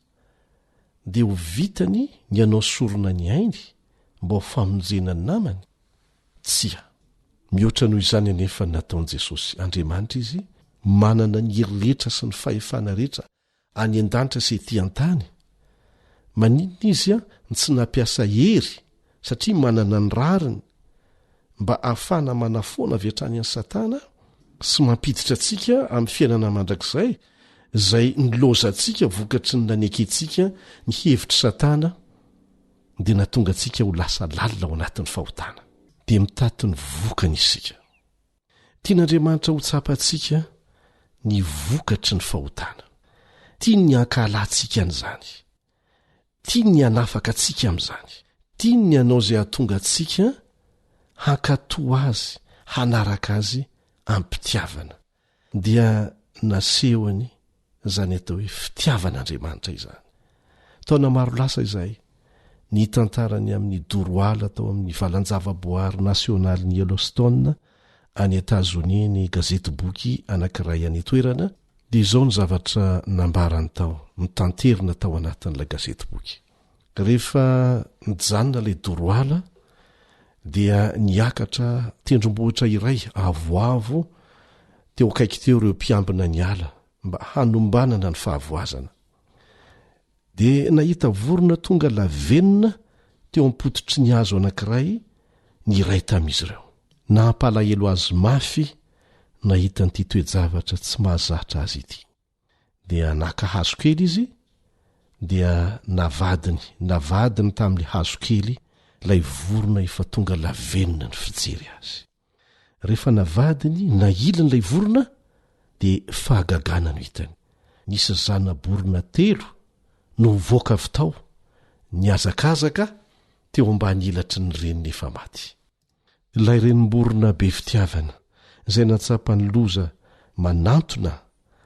dia ho vitany ny anao sorona ny ainy mba ho famonjena ny namany? Tsia. Mihoatra noho izany anefa nataon'i Jesosy. Andriamanitra izy, manana ny hery rehetra sy ny fahefana rehetra any an-danitra sy ety an-tany. Maninona izy ny tsy nampiasa hery satria manana ny rariny mba ahafana manafoana avy hatrany an'i Satana sy mampiditra antsika amin'ny fiainana mandrakizay, izay niloza antsika vokatry ny naneketsika ny hevitry Satana, dia natonga antsika ho lasa lalina ao anatin'ny fahotana, dia mitady ny vokany isika. Tian'Andriamanitra ho tsapantsika ny vokatry ny fahotana. Tiany ny hankahalantsika an'izany. Tiany ny hanafaka antsika amin'izany. tiany ianao izay hahatonga antsika hankatoa azy hanaraka azy ampitiavana dia nasehoany izany atao hoe fitiavan'Andriamanitra izany. Taona maro lasa izahay ny tantarany amin'ny doroala tao amin'ny valanjavaboary nasionaly ny Yellowstone any Etazonia ny gazety boky anankiray any toerana dia izao ny zavatra nambarany tao mitanterina tao anatin'ilay gazety boky. Rehefa mijanona ilay doroala dia niakatra tendrombohitra iray avoavo teo akaiky teo ireo mpiambina ny ala mba hanombanana ny fahavoazana. Dia nahita vorona tonga lavenona teo ampototry ny hazo anankiray ny iray tamin'izy ireo. Nampalahelo azy mafy nahita nyity toejavatra tsy mahazatra azy ity. Dia naka hazo kely izy dia navadiny tamin'ilay hazo kely ilay vorona efa tonga lavenona ny fijery azy. Rehefa navadiny nahilin'ilay vorona dia fahagagana no hitany. Nisy zana-borona 3 no mivoaka avy tao niazakazaka teo ambany ilatry ny reniny efa maty. Ilay renim-borona be fitiavana izay natsapany loza manantona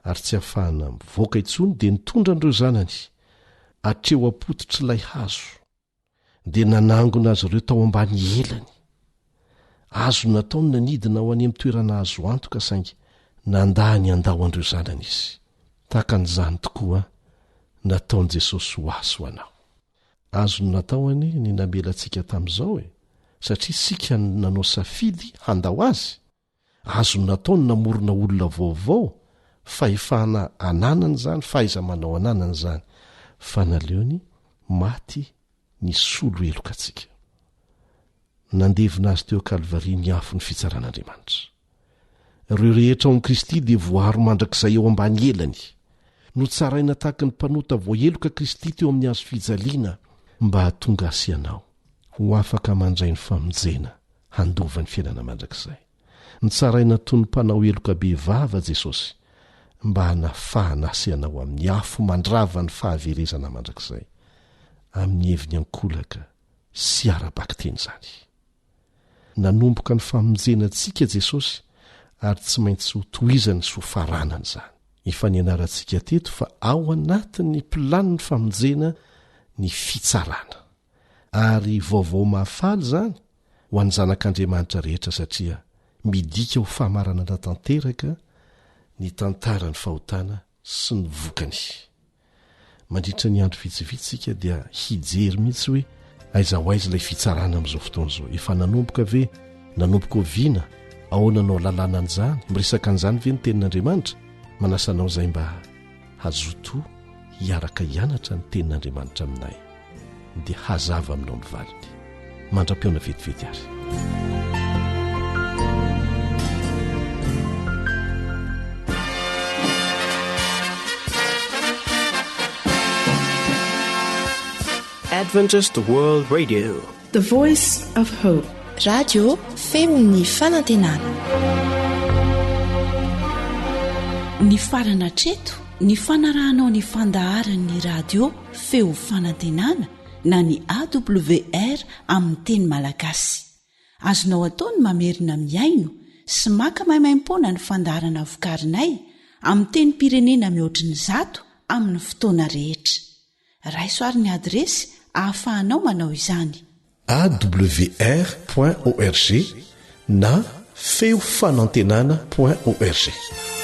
ary tsy ahafahana mivoaka intsony dia nitondra an'ireo zanany hatreo ampototry ilay hazo dia nanangona azy ireo tao ambany elany. Azo nataony nanidina ho any amin'ny toerana azo antoka saingy nandany andao an'ireo zanany izy. Takan'izany tokoa nataon'i Jesosy ho azy ho anao. Azo nataony ny namelantsika tamin'izao satria sika nanao safidy handao azy. Azo nataony namorona olona vaovao fahefana ananana izany fahaiza manao ananana izany fa naleony maty ny solo eloka antsika. Nandevina azy teo Kalvari ny afo ny fitsaran'Andriamanitra. Ireo rehetra ao amin'i Kristy dia voaro mandrakizay eo ambany elany. Notsaraina tahaka ny mpanota voaheloka Kristy teo amin'ny hazo fijaliana mba hahatonga asianao ho afaka mandray ny famonjena handova ny fiainana mandrakizay. Notsaraina toy ny mpanao heloka be vava Jesosy mba hanafahana asianao amin'ny afo mandrava ny fahaverezana mandrakizay amin'ny heviny ankolaka sy ara-bakteny izany. Nanomboka ny famonjena antsika Jesosy ary tsy maintsy ho tohizany sy ho faranana izany. Efa nianarantsika teto fa ao anatin'ny planiny famonjena ny fitsarana ary vaovao mahafaly izany ho an'ny zanak'Andriamanitra rehetra satria midika ho fahamaranana tanteraka ny tantarany fahotana sy ny vokany. Mandritra ny andro vitsivitsika dia hijery mihitsy hoe aiza ho aiza ilay fitsarana amin'izao fotoana izao. Efa nanomboka ve? Nanomboka oviana? Ahoananao lalàna an'izany? Miresaka an'izany ve ny tenin'Andriamanitra? Manasanao izay mba hazoto hiaraka hianatra ny tenin'Andriamanitra aminay dia hazava aminao ny valiny. Mandra-piona vetivety azy. Adventist World Radio, The Voice of Hope. Radio Femon'ny Fanantenana. Ny farana treto ny fanarahanao ny fandaharan'ny radio Feo Fanantenana na ny AWR amin'ny teny malagasy. Azonao ataony mamerina miaino sy maka mahimaimpona ny fandaharana vokarinay amin'ny teny pirenena mihoatriny 100 amin'ny fotoana rehetra. Raisoaryn'ny adresy ahafahanao manao izany: awr.org na feofanantenana.org.